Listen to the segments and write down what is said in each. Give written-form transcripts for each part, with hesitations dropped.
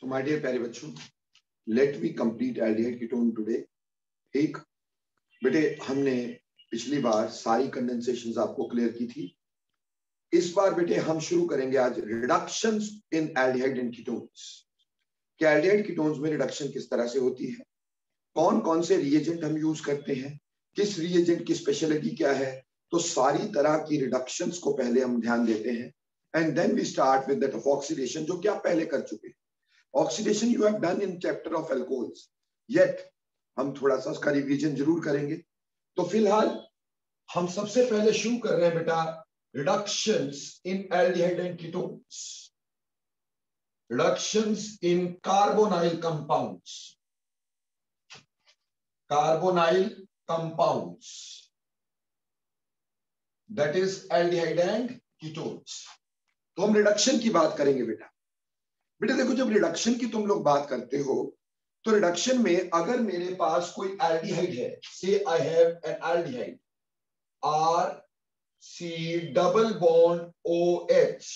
तो my dear प्यारे बच्चों, let me complete aldehyde ketone today. ठीक बेटे, हमने पिछली बार सारी कंडेंसेशंस आपको क्लियर की थी। इस बार बेटे हम शुरू करेंगे आज reductions in aldehyde and ketones. कि एल्डिहाइड कीटोन्स में रिडक्शन किस तरह से होती है, कौन कौन से रिएजेंट हम यूज करते हैं, किस रिएजेंट की स्पेशलिटी क्या है। तो सारी तरह की रिडक्शंस को पहले हम ध्यान देते हैं and then we start with that of oxidation, जो कि आप पहले कर चुके हैं। Oxidation you have done in chapter of alcohols, yet हम थोड़ा सा उसका रिवीजन जरूर करेंगे। तो फिलहाल हम सबसे पहले शुरू कर रहे हैं बेटा reductions in aldehyde and ketones, reductions in carbonyl compounds, carbonyl compounds, that is aldehyde and ketones. तो हम रिडक्शन की बात करेंगे बेटा। बेटा देखो, जब रिडक्शन की तुम लोग बात करते हो तो रिडक्शन में अगर मेरे पास कोई एल्डिहाइड है, say I have an aldehyde R C double bond OH।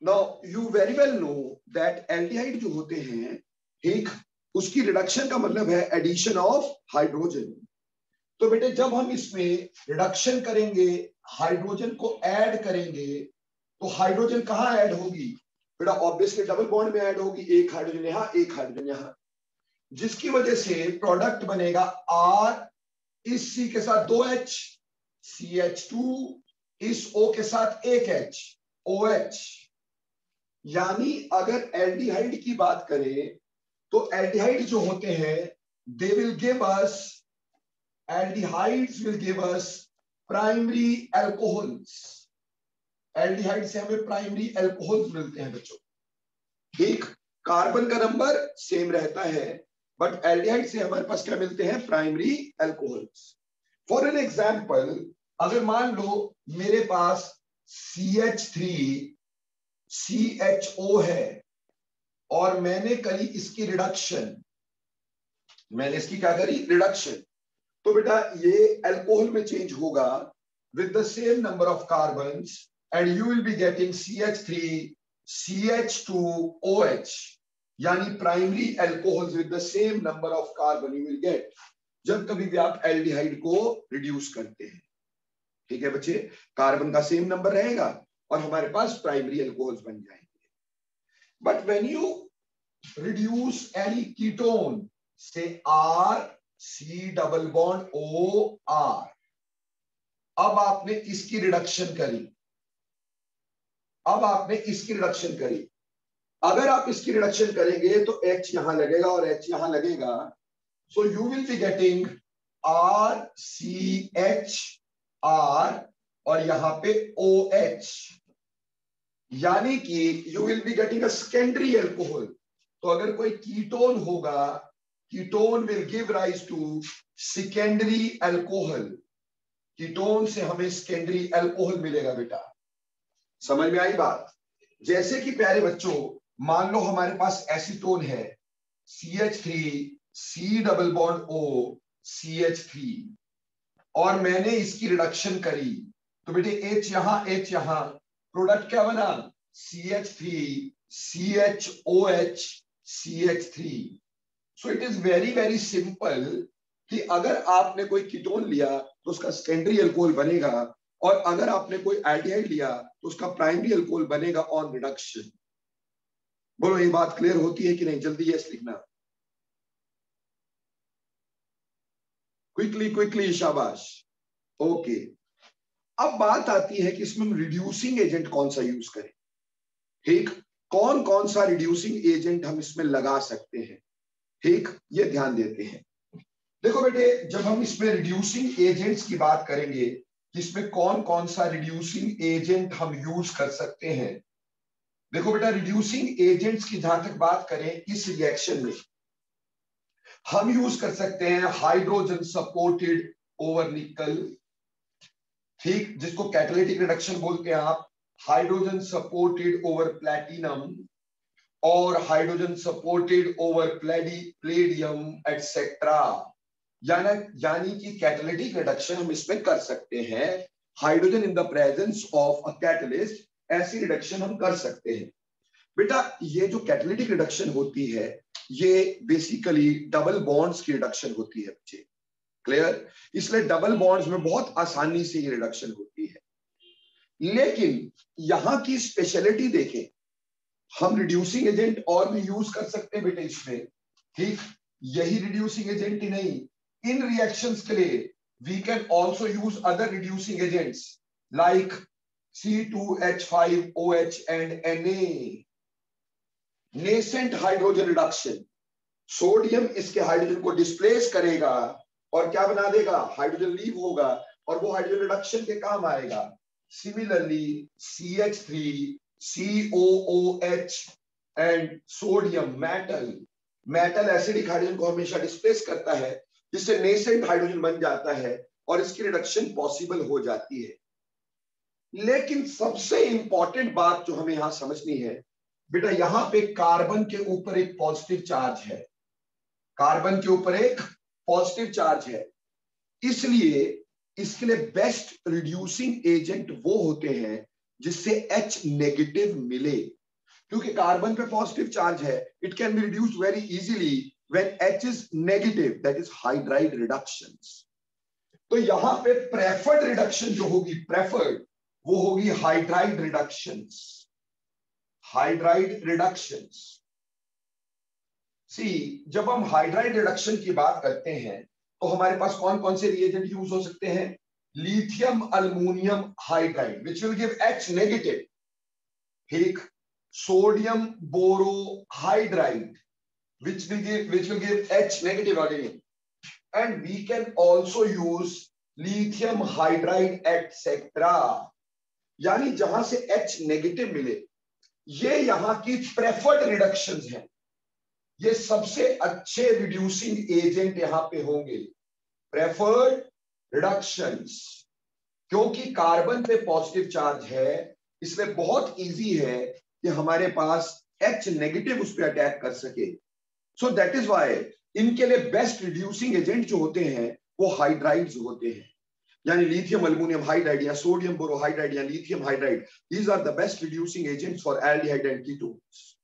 Now you very well know that aldehyde जो होते हैं, ठीक, उसकी रिडक्शन का मतलब है एडिशन ऑफ हाइड्रोजन। तो बेटे जब हम इसमें रिडक्शन करेंगे, हाइड्रोजन को ऐड करेंगे, तो हाइड्रोजन कहां ऐड होगी बेटा? ऑब्वियसली डबल बॉन्ड में ऐड होगी, एक हाइड्रोजन यहां, एक हाइड्रोजन यहां, जिसकी वजह से प्रोडक्ट बनेगा R, इस C के साथ 2H, CH2, इस O के साथ एक H, OH। यानी अगर एल्डिहाइड की बात करें तो एल्डिहाइड जो होते हैं they will give us, aldehydes will give us primary alcohols. Aldehyde से हमें प्राइमरी एल्कोहल्स मिलते हैं बच्चों। ठीक, कार्बन का नंबर सेम रहता है, बट एल्डिहाइड से हमारे पास क्या मिलते हैं? Primary alcohols. For an example, अगर मान लो मेरे पास CH3 CHO है और मैंने करी इसकी रिडक्शन, मैंने इसकी क्या करी? रिडक्शन। तो बेटा ये एल्कोहल में चेंज होगा with the same number of carbons and you will be getting CH3 CH2OH, यानी primary alcohols with the same number of carbon you will get जब कभी भी आप एल्डिहाइड को रिड्यूस करते हैं। ठीक है बच्चे, कार्बन का सेम नंबर रहेगा और हमारे पास प्राइमरी एल्कोहल्स बन जाएंगे। But when you reduce any ketone से R C double bond OR, अब आपने इसकी रिडक्शन करी, अब आपने इसकी रिडक्शन करी। अगर आप इसकी रिडक्शन करेंगे तो H यहां लगेगा और H यहां लगेगा, so you will be getting RCH R और यहां पे OH, यानी कि you will be getting a secondary alcohol. तो अगर कोई कीटोन होगा, ketone will give rise to secondary alcohol. Ketone से हमें सेकेंडरी एल्कोहल मिलेगा बेटा। समझ में आई बात? जैसे कि प्यारे बच्चों, मान लो हमारे पास एसीटोन है, CH3 C double bond O CH3, और मैंने इसकी रिडक्शन करी, तो बेटे H यहां, H यहां, प्रोडक्ट क्या बना? CH3 CHOH CH3। So it is very very simple कि अगर आपने कोई कीटोन लिया तो उसका सेकेंडरी अल्कोहल बनेगा, और अगर आपने कोई एल्डिहाइड लिया तो उसका प्राइमरी अल्कोहल बनेगा ऑन रिडक्शन। बोलो ये बात क्लियर होती है कि नहीं? जल्दी यस लिखना, क्विकली क्विकली, शाबाश। ओके, अब बात आती है कि इसमें हम रिड्यूसिंग एजेंट कौन सा यूज करें। ठीक, कौन कौन सा रिड्यूसिंग एजेंट हम इसमें लगा सकते हैं, ठीक, ये ध्यान देते हैं। देखो बेटे, जब हम इसमें रिड्यूसिंग एजेंट्स की बात करेंगे, इसमें कौन कौन सा रिड्यूसिंग एजेंट हम यूज कर सकते हैं। देखो बेटा, रिड्यूसिंग एजेंट्स की जहां तक बात करें, इस रिएक्शन में हम यूज कर सकते हैं हाइड्रोजन सपोर्टेड ओवर निकल, ठीक, जिसको कैटालिटिक रिडक्शन बोलते हैं आप, हाइड्रोजन सपोर्टेड ओवर प्लैटिनम और hydrogen supported over Palladium etcetera. यानी कि कैटालिटिक रिडक्शन हम इसमें कर सकते हैं, hydrogen in the presence of a catalyst, ऐसी रिडक्शन हम कर सकते हैं। बेटा ये जो कैटालिटिक रिडक्शन होती है ये बेसिकली डबल बॉन्ड्स की रिडक्शन होती है बच्चे, क्लियर। इसलिए डबल बॉन्ड्स में बहुत आसानी से ये रिडक्शन होती है। लेकिन यहां की स्पेशलिटी देखें, हम रिड्यूसिंग एजेंट और भी यूज कर सकते हैं बेटे इसमें, ठीक। यही रिड्यूसिंग एजेंट ही नहीं, इन रिएक्शंस के लिए we can also use other reducing agents like C2H5OH and Na। Nascent hydrogen reduction, sodium इसके हाइड्रोजन को डिस्प्लेस करेगा और क्या बना देगा, हाइड्रोजन लीव होगा और वो हाइड्रोजन रिडक्शन के काम आएगा। Similarly CH3 COOH and sodium metal acidic hydrogen को हमेशा डिस्प्लेस करता है, जिससे नेसेंट हाइड्रोजन बन जाता है और इसकी रिडक्शन पॉसिबल हो जाती है। लेकिन सबसे इंपॉर्टेंट बात जो हमें यहां समझनी है बेटा, यहां पे कार्बन के ऊपर एक पॉजिटिव चार्ज है, कार्बन के ऊपर एक पॉजिटिव चार्ज है, इसलिए इसके लिए बेस्ट रिड्यूसिंग एजेंट वो होते हैं जिससे H नेगेटिव मिले। क्योंकि कार्बन पे पॉजिटिव चार्ज है, it can be reduced very easily when H is negative, that is hydride reductions. तो यहां पे प्रेफर्ड रिडक्शन जो होगी, प्रेफर्ड, वो होगी हाइड्राइड रिडक्शंस, हाइड्राइड रिडक्शंस। सी जब हम हाइड्राइड रिडक्शन की बात करते हैं तो हमारे पास कौन कौन से रिएजेंट यूज हो सकते हैं, lithium aluminium hydride which will give H negative, ठीक। Sodium borohydride which will give H negative again, and we can also use lithium hydride etc. यानी जहां से H नेगेटिव मिले, ये यहां की प्रेफर्ड रिडक्शंस हैं, ये सबसे अच्छे रिड्यूसिंग एजेंट यहां पे होंगे, प्रेफर्ड रिडक्शंस। क्योंकि कार्बन पे पॉजिटिव चार्ज है इसलिए बहुत इजी है कि हमारे पास H नेगेटिव उस पर अटैक कर सके। सो दैट इज व्हाई इनके लिए बेस्ट रिड्यूसिंग एजेंट जो होते हैं वो हाइड्राइड्स होते हैं, यानी लिथियम अल्मोनियम हाइड्राइड या सोडियम बोरोहाइड्राइड या lithium hydride, these are the best reducing agents for aldehyde and ketones.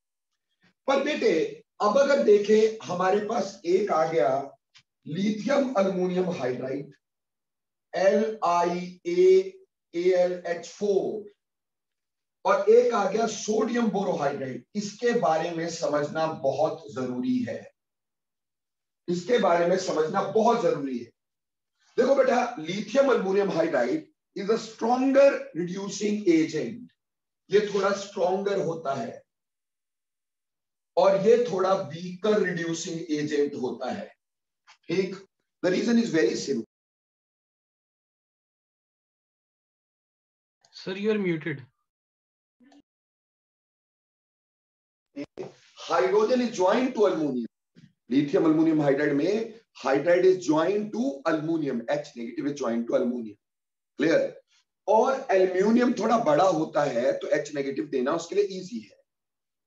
पर बेटे अब अगर देखें हमारे पास एक आ गया लिथियम अल्मोनियम हाइड्राइड LiAAlH4 और एक आ गया सोडियम बोरोहाइड्राइड, इसके बारे में समझना बहुत जरूरी है, इसके बारे में समझना बहुत जरूरी है। देखो बेटा, lithium aluminium hydride is a stronger reducing agent, ये थोड़ा स्ट्रॉन्गर होता है और ये थोड़ा वीकर रिड्यूसिंग एजेंट होता है, ठीक। The reason is very simple. Sir you are muted. Hydrogen is joint to aluminium, lithium aluminium hydride में hydride is joint to aluminium, H negative is joint to aluminium, clear. और aluminium थोड़ा बड़ा होता है तो H नेगेटिव देना उसके लिए इजी है।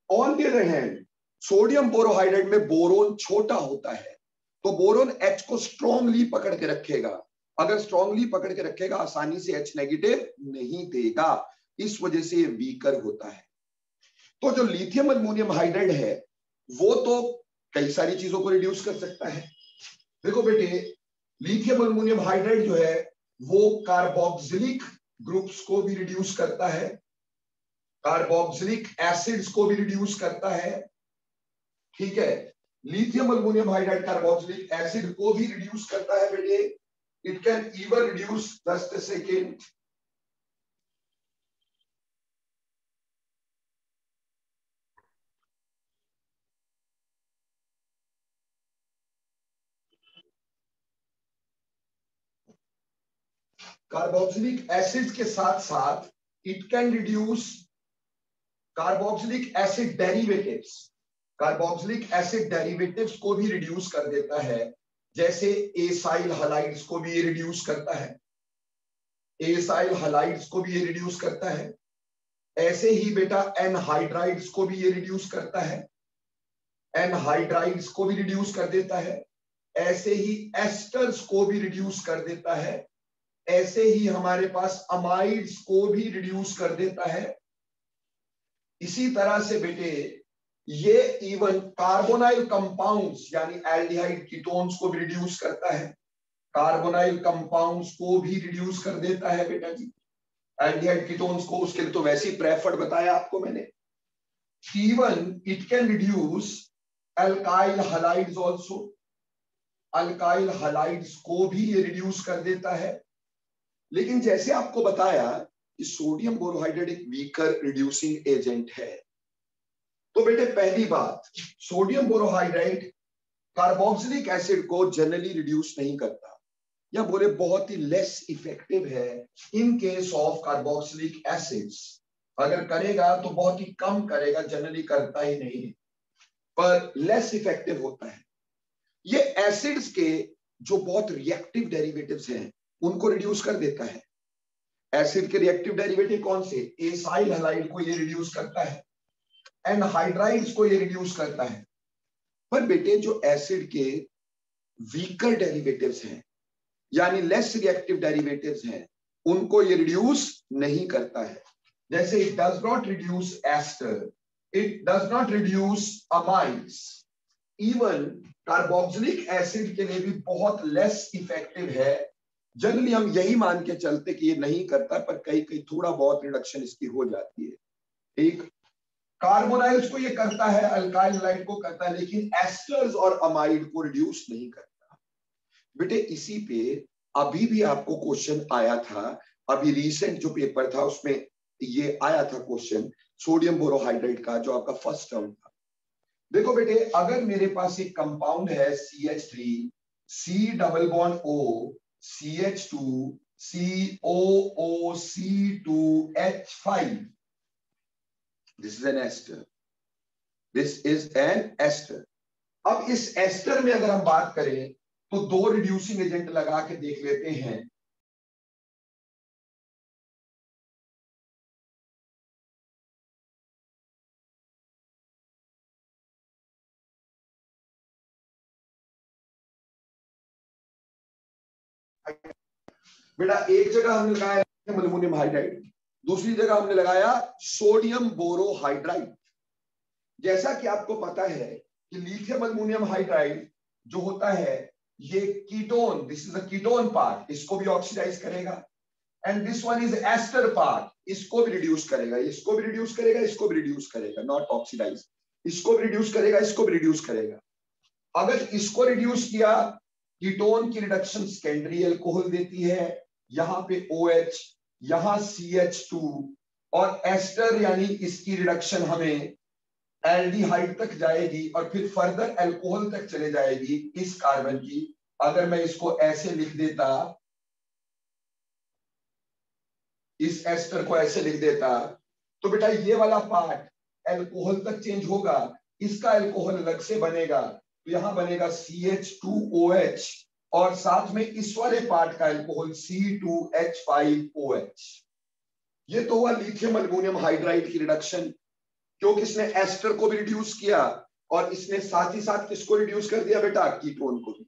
On the other hand sodium borohydride में बोरोन छोटा होता है तो बोरोन H को स्ट्रांगली पकड़ के रखेगा, अगर स्ट्रांगली पकड़ के रखेगा आसानी से H नेगेटिव नहीं देगा, इस वजह से ये वीकर होता है। तो जो लिथियम अल्मोनियम हाइड्राइड है वो तो कई सारी चीजों को रिड्यूस कर सकता है। देखो बेटे, लिथियम अल्मोनियम हाइड्राइड जो है वो कार्बोक्सिलिक ग्रुप्स को भी रिड्यूस करता है, कार्बोक्सिलिक एसिड्स को भी रिड्यूस करता है, ठीक है। Lithium aluminium hydride carboxylic acid को भी रिड्यूस करता है बेटे, it can even reduce, just a second, carboxylic acid के साथ साथ it can reduce carboxylic acid derivatives, carboxylic acid derivatives को भी रिड्यूस कर देता है, जैसे एसाइल हलाइड्स को भी ये रिड्यूस करता है, एसाइल हलाइड्स को भी ये रिड्यूस करता है। ऐसे ही बेटा एनहाइड्राइड्स को भी ये रिड्यूस करता है, एनहाइड्राइड्स को भी रिड्यूस कर देता है। ऐसे ही एस्टर्स को भी रिड्यूस कर देता है, ऐसे ही हमारे पास अमाइड्स को भी रिड्यूस कर देता है। इसी तरह से बेटे ये इवन कार्बोनाइल कंपाउंड्स यानी एल्डिहाइड कीटोन्स को भी रिड्यूस करता है, कार्बोनाइल कंपाउंड्स को भी रिड्यूस कर देता है बेटा जी, एल्डिहाइड कीटोन्स को। उसके लिए तो वैसे ही प्रेफर्ड बताया आपको मैंने। Even it can reduce alkyl halides also, alkyl halides को भी ये रिड्यूस कर देता है। लेकिन जैसे आपको बताया कि सोडियम बोरोहाइड्रेट एक वीकर रिड्यूसिंग एजेंट है, तो बेटे पहली बात, सोडियम बोरोहाइड्रेट कार्बोक्सिलिक एसिड को जनरली रिड्यूस नहीं करता, या बोले बहुत ही लेस इफेक्टिव है in case of carboxylic acids. अगर करेगा तो बहुत ही कम करेगा, जनरली करता ही नहीं, पर लेस इफेक्टिव होता है। ये एसिड्स के जो बहुत रिएक्टिव डेरिवेटिव्स हैं उनको रिड्यूस कर देता है। एसिड के रिएक्टिव डेरिवेटिव कौन से? एसाइल हैलाइड को ये रिड्यूस करता है, एनहाइड्राइड्स को ये रिड्यूस करता है। पर बेटे जो एसिड के वीकर डेरिवेटिव्स हैं यानी लेस रिएक्टिव डेरिवेटिव्स हैं, उनको ये रिड्यूस नहीं करता है। जैसे it does not reduce ester, it does not reduce amides. Even carboxylic acid के लिए भी बहुत लेस इफेक्टिव है। जनरली हम यही मान के चलते कि ये नहीं करता, पर कहीं कहीं थोड़ा बहुत रिडक्शन इसकी हो जाती है। ठीक, कार्बोनाइल्स को ये करता है, अल्काइल हैलाइड को करता है, लेकिन एस्टर्स और अमाइड को रिड्यूस नहीं करता। बेटे इसी पे अभी भी आपको क्वेश्चन आया था, अभी रिसेंट जो पेपर था उसमें ये आया था क्वेश्चन सोडियम बोरोहाइड्रेट का, जो आपका फर्स्ट टर्म था। देखो बेटे, अगर मेरे पास एक कंपाउंड है CH3, C double bond O, CH2, COO, C2H5, this is an ester, this is an ester. अब इस एस्टर में अगर हम बात करें तो दो रिड्यूसिंग एजेंट लगा के देख लेते हैं। बेटा एक जगह हमने लगाया अल्युमिनियम हाइड्राइड, दूसरी जगह हमने लगाया सोडियम बोरोहाइड्राइड। जैसा कि आपको पता है कि लिथियम अल्युमिनियम हाइड्राइड जो होता है ये ketone, this is a ketone part, इसको भी ऑक्सीडाइज करेगा, and this one is ester part, इसको भी रिड्यूस करेगा, इसको भी रिड्यूस करेगा, इसको भी रिड्यूस करेगा, नॉट ऑक्सीडाइज, इसको भी रिड्यूस करेगा, इसको भी रिड्यूस करेगा। अगर इसको रिड्यूस किया, कीटोन की रिडक्शन सेकेंडरी अल्कोहल देती है, यहां पे OH, यहां CH2, और एस्टर यानी इसकी रिडक्शन हमें एल्डिहाइड तक जाएगी और फिर फर्दर अल्कोहल तक चले जाएगी इस कार्बन की। अगर मैं इसको ऐसे लिख देता, इस एस्टर को ऐसे लिख देता, तो बेटा ये वाला पार्ट अल्कोहल तक चेंज होगा, इसका अल्कोहल अलग से बनेगा, तो यहां बनेगा CH2OH, और साथ में इस वाले पार्ट का अल्कोहल C2H5OH। ये तो हुआ लिथियम अल्युमिनियम हाइड्राइड की रिडक्शन, क्योंकि इसने एस्टर को भी रिड्यूस किया और इसने साथ ही साथ किसको रिड्यूस कर दिया बेटा? कीटोन को भी।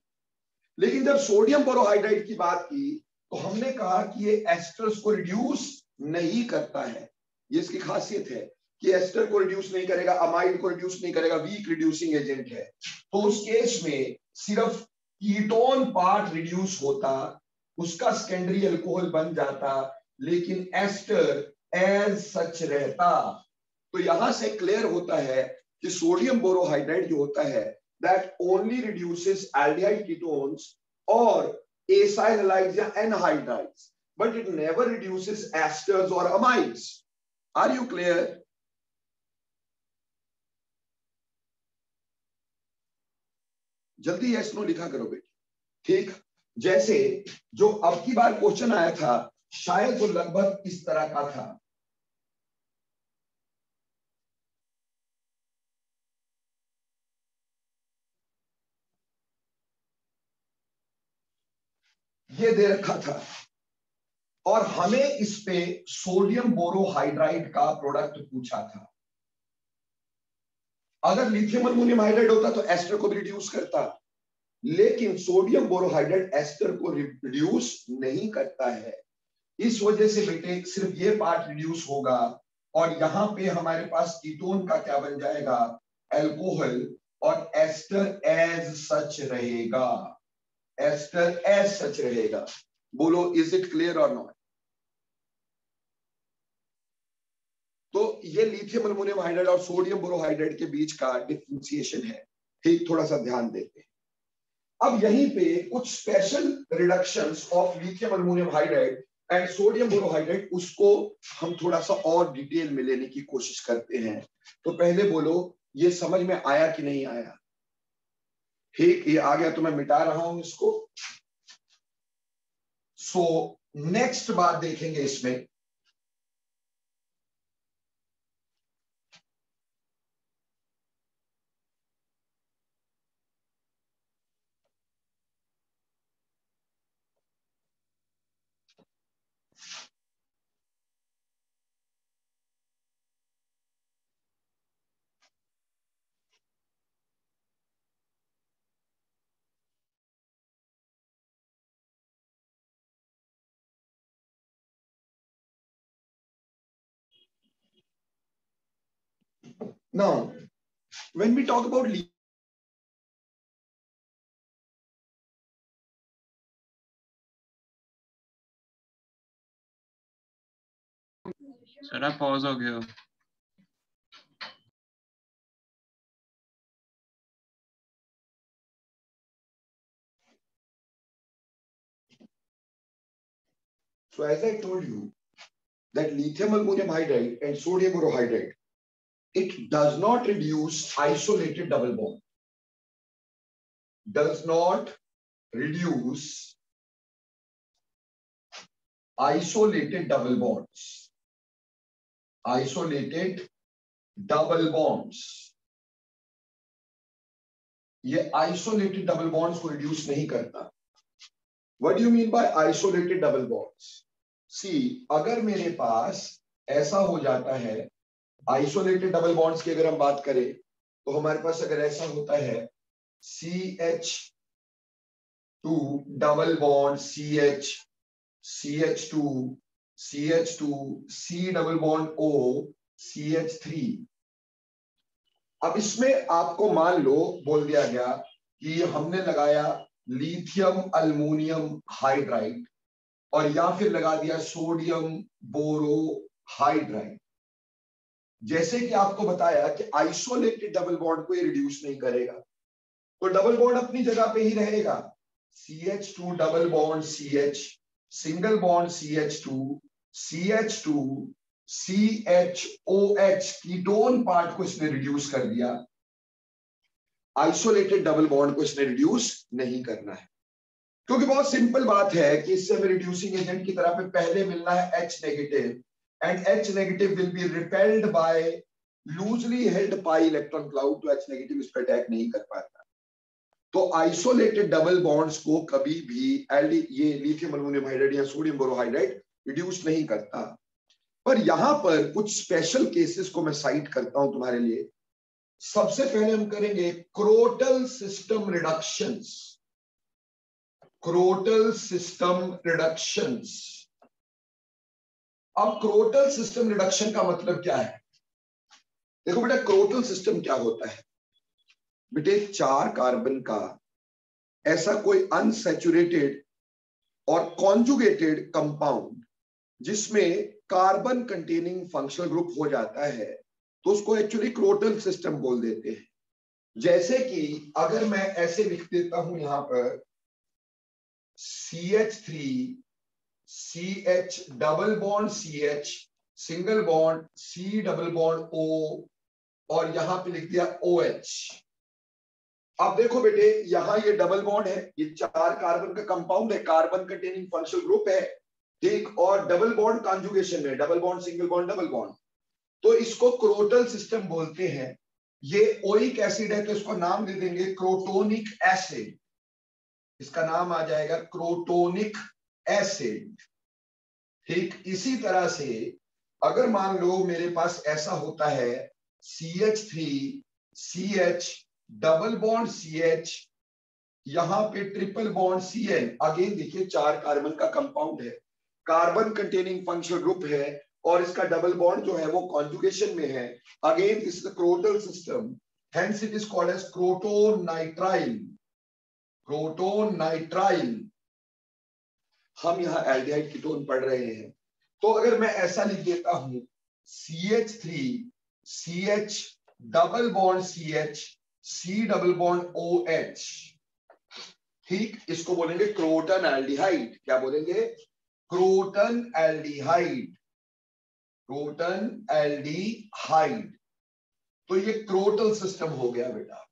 लेकिन जब सोडियम बोरोहाइड्राइड की बात की तो हमने कहा कि ये एस्टर्स को रिड्यूस नहीं करता है। ये इसकी खासियत है कि एस्टर को रिड्यूस नहीं करेगा, अमाइड को रिड्यूस नहीं करेगा, वीक रिड्यूसिंग एजेंट है। तो उस केस में सिर्फ कीटोन पार्ट रिड्यूस होता, उसका सेकेंडरी अल्कोहल बन जाता, लेकिन एस्टर एज सच रहता। तो यहां से क्लियर होता है कि सोडियम बोरोहाइड्राइड जो होता है that only reduces aldehyde ketones or acyl halides या anhydrides, but it never reduces esters or amides. Are you clear? जल्दी यस नो लिखा करो बेटे। ठीक, जैसे जो अब की बार क्वेश्चन आया था शायद वो लगभग इस तरह का था। ये दे रखा था और हमें इस पे सोडियम बोरोहाइड्राइड का प्रोडक्ट पूछा था। अगर लिथियम अल्युमिनियम हाइड्राइड होता तो एस्टर को भी रिड्यूस करता, लेकिन सोडियम बोरोहाइड्राइड एस्टर को रिड्यूस नहीं करता है। इस वजह से बेटे सिर्फ ये पार्ट रिड्यूस होगा और यहां पे हमारे पास कीटोन का क्या बन जाएगा, एल्कोहल, और एस्टर एज सच रहेगा, एस्टर एज सच रहेगा। बोलो इज इट क्लियर और नॉट? तो ये लिथियम अल्युमिनियम हाइड्राइड और सोडियम बोरोहाइड्राइड के बीच का डिफरेंशिएशन है, ठीक, थोड़ा सा ध्यान देते हैं। अब यहीं पे कुछ special reductions of lithium aluminium hydride and sodium borohydride, उसको हम थोड़ा सा और डिटेल में लेने की कोशिश करते हैं। तो पहले बोलो ये समझ में आया कि नहीं आया? ठीक, ये आ गया तो मैं मिटा रहा हूं इसको। सो नेक्स्ट बात देखेंगे इसमें, now when we talk about sir आप पॉज हो गए हो। So as I told you that lithium aluminum hydride and sodium borohydride, it does not reduce isolated double bond. Does not reduce isolated double bonds. Isolated double bonds. ये isolated double bonds को reduce नहीं करता. What do you mean by isolated double bonds? See, अगर मेरे पास ऐसा हो जाता है, आइसोलेटेड डबल बॉन्ड्स की अगर हम बात करें तो हमारे पास अगर ऐसा होता है CH2 double bond CH, CH2, CH2, C double bond O, CH3। अब इसमें आपको मान लो बोल दिया गया कि हमने लगाया लिथियम अल्युमिनियम हाइड्राइड और या फिर लगा दिया सोडियम बोरोहाइड्राइड। जैसे कि आपको बताया कि आइसोलेटेड डबल बॉन्ड को ये रिड्यूस नहीं करेगा, तो डबल बॉन्ड अपनी जगह पे ही रहेगा। CH2 double bond CH, single bond CH2, CH2, CHOH, ketone part को इसने रिड्यूस कर दिया, आइसोलेटेड डबल बॉन्ड को इसने रिड्यूस नहीं करना है। क्योंकि बहुत सिंपल बात है कि इससे हमें रिड्यूसिंग एजेंट की तरह पे पहले मिलना है H negative, and H negative will be repelled by loosely held pi electron cloud, तो H negative इस पर अटैक नहीं कर पाता। तो आइसोलेटेड डबल बॉन्ड्स को कभी भी ये लिथियम अल्युमिनियम हाइड्राइड या सोडियम बोरोहाइड्राइड रिड्यूस नहीं करता। पर यहां पर कुछ स्पेशल केसेस को मैं साइट करता हूं तुम्हारे लिए। सबसे पहले हम करेंगे crotyl system reductions. Crotyl system reductions. अब क्रोटल सिस्टम रिडक्शन का मतलब क्या है? देखो बेटा, क्रोटल सिस्टम क्या होता है बेटे? 4 कार्बन का ऐसा कोई अनसैचुरेटेड और कॉन्जुगेटेड कंपाउंड जिसमें कार्बन कंटेनिंग फंक्शनल ग्रुप हो जाता है, तो उसको एक्चुअली क्रोटल सिस्टम बोल देते हैं। जैसे कि अगर मैं ऐसे लिख देता हूं यहां पर CH3, CH double bond CH, single bond C double bond O, और यहां पे लिख दिया OH। अब देखो बेटे, यहां ये डबल बॉन्ड है, ये 4 कार्बन का कंपाउंड है, कार्बन कंटेनिंग फंक्शनल ग्रुप है, ठीक, और डबल बॉन्ड कॉन्जुगेशन है, double bond single bond double bond, तो इसको क्रोटल सिस्टम बोलते हैं। ये ओइक एसिड है तो इसको नाम दे देंगे क्रोटोनिक एसिड, इसका नाम आ जाएगा क्रोटोनिक एसिड, ठीक। इसी तरह से अगर मान लो मेरे पास ऐसा होता है CH3, CH double bond CH, यहां पे ट्रिपल बॉन्ड Cl, अगेन देखिए 4 कार्बन का कंपाउंड है, कार्बन कंटेनिंग फंक्शनल ग्रुप है और इसका डबल बॉन्ड जो है वो कॉन्जुगेशन में है, again this is crotyl system, hence it is called as crotononitrile. Crotononitrile. हम यहाँ एल्डिहाइड कीटोन पढ़ रहे हैं, तो अगर मैं ऐसा लिख देता हूं CH3 CH double bond CH C double bond OH, ठीक, इसको बोलेंगे क्रोटन एल्डिहाइड। क्या बोलेंगे? Croton aldehyde. Croton aldehyde. तो ये क्रोटल सिस्टम हो गया बेटा।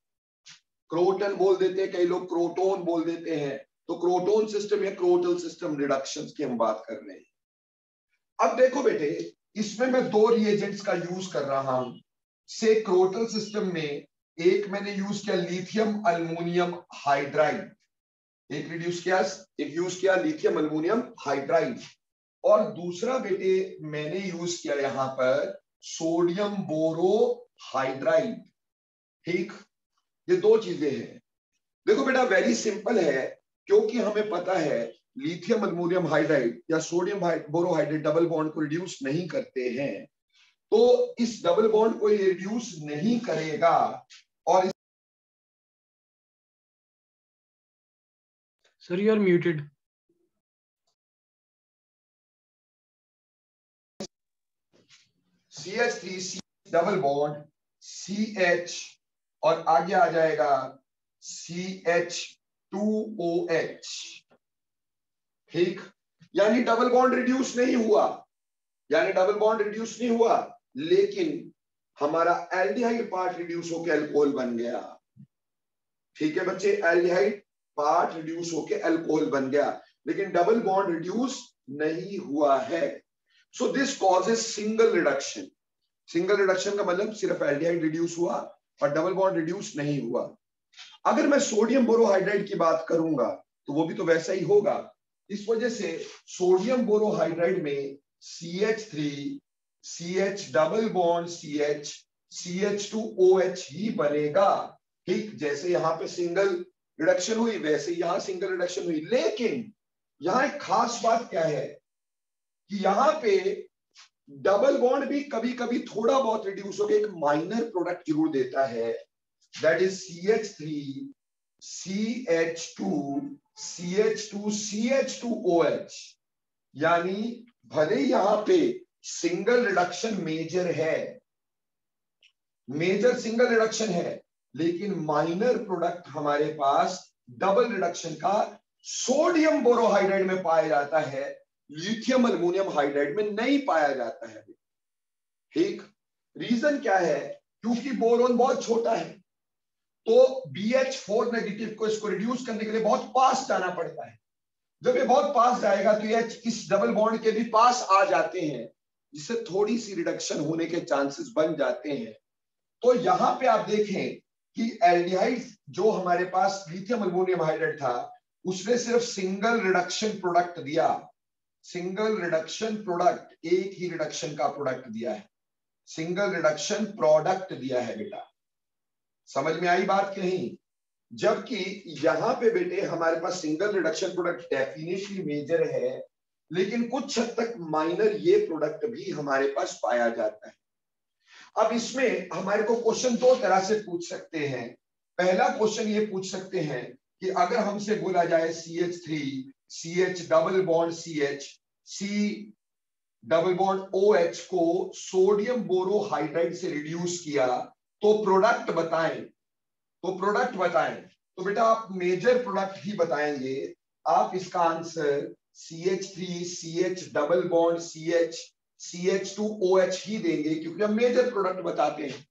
क्रोटन बोल देते हैं, कई लोग क्रोटोन बोल देते हैं, तो क्रोटोन सिस्टम या क्रोटल सिस्टम रिडक्शन की हम बात कर रहे हैं। अब देखो बेटे, इसमें मैं दो रिएजेंट्स का यूज कर रहा हूं। से क्रोटल सिस्टम में एक मैंने यूज किया लिथियम अल्युमिनियम हाइड्राइड, एक यूज किया लिथियम अल्युमिनियम हाइड्राइड, और दूसरा बेटे मैंने यूज किया यहां पर सोडियम बोरोहाइड्राइड। ठीक, ये दो चीजें हैं। देखो बेटा वेरी सिंपल है, क्योंकि हमें पता है लिथियम अल्युमिनियम हाइड्राइड या सोडियम बोरोहाइड्रेट डबल बॉन्ड को रिड्यूस नहीं करते हैं, तो इस डबल बॉन्ड को ये रिड्यूस नहीं करेगा। और sir you are muted. CH3 double bond CH और आगे आ जाएगा CH2OH। ठीक, यानी डबल बॉन्ड रिड्यूस नहीं हुआ, यानी डबल बॉन्ड रिड्यूस नहीं हुआ, लेकिन हमारा एल्डिहाइड पार्ट रिड्यूस होकर अल्कोहल बन गया। ठीक है बच्चे, एल्डिहाइड पार्ट रिड्यूस होकर अल्कोहल बन गया, लेकिन डबल बॉन्ड रिड्यूस नहीं हुआ है। So this causes single reduction. Single reduction का मतलब सिर्फ एल्डिहाइड रिड्यूस हुआ और डबल बॉन्ड रिड्यूस नहीं हुआ। अगर मैं सोडियम बोरोहाइड्राइड की बात करूंगा तो वो भी तो वैसा ही होगा। इस वजह से सोडियम बोरोहाइड्राइड में CH3 CH double bond CH CH2OH ही बनेगा। ठीक, जैसे यहां पे सिंगल रिडक्शन हुई वैसे यहां सिंगल रिडक्शन हुई, लेकिन यहां एक खास बात क्या है कि यहां पे डबल बॉन्ड भी कभी कभी थोड़ा बहुत रिड्यूस होकर एक माइनर प्रोडक्ट जरूर देता है, that is CH3 CH2 CH2 CH2OH। यानी भले यहां पे सिंगल रिडक्शन मेजर है, मेजर सिंगल रिडक्शन है, लेकिन माइनर प्रोडक्ट हमारे पास डबल रिडक्शन का सोडियम बोरोहाइड्राइड में पाया जाता है, लिथियम अल्युमिनियम हाइड्राइड में नहीं पाया जाता है। ठीक, रीजन क्या है? क्योंकि बोरोन बहुत छोटा है, तो BH4 नेगेटिव को इसको रिड्यूस करने के लिए बहुत पास जाना पड़ता है। जब ये बहुत पास जाएगा तो ये इस डबल बॉन्ड के भी पास आ जाते हैं, जिससे थोड़ी सी रिडक्शन होने के चांसेस बन जाते हैं। तो यहां पे आप देखें कि एल्डिहाइड जो हमारे पास लिथियम अल्युमिनियम हाइड्राइड था, उसने सिर्फ सिंगल रिडक्शन प्रोडक्ट दिया, सिंगल रिडक्शन प्रोडक्ट, एक ही रिडक्शन का प्रोडक्ट दिया है, सिंगल रिडक्शन प्रोडक्ट दिया है बेटा। समझ में आई बात कि नहीं? जबकि यहां पे बेटे हमारे पास single reduction product definitely major है, लेकिन कुछ हद तक माइनर ये प्रोडक्ट भी हमारे पास पाया जाता है। अब इसमें हमारे को क्वेश्चन दो तरह से पूछ सकते हैं। पहला क्वेश्चन ये पूछ सकते हैं कि अगर हमसे बोला जाए CH3 CH double bond CH C double bond OH को सोडियम बोरोहाइड्राइड से रिड्यूस किया तो प्रोडक्ट बताएं, तो प्रोडक्ट बताएं। तो बेटा आप मेजर प्रोडक्ट ही बताएंगे, आप इसका answer CH3 CH double bond CH CH2OH ही देंगे, क्योंकि हम मेजर प्रोडक्ट बताते हैं।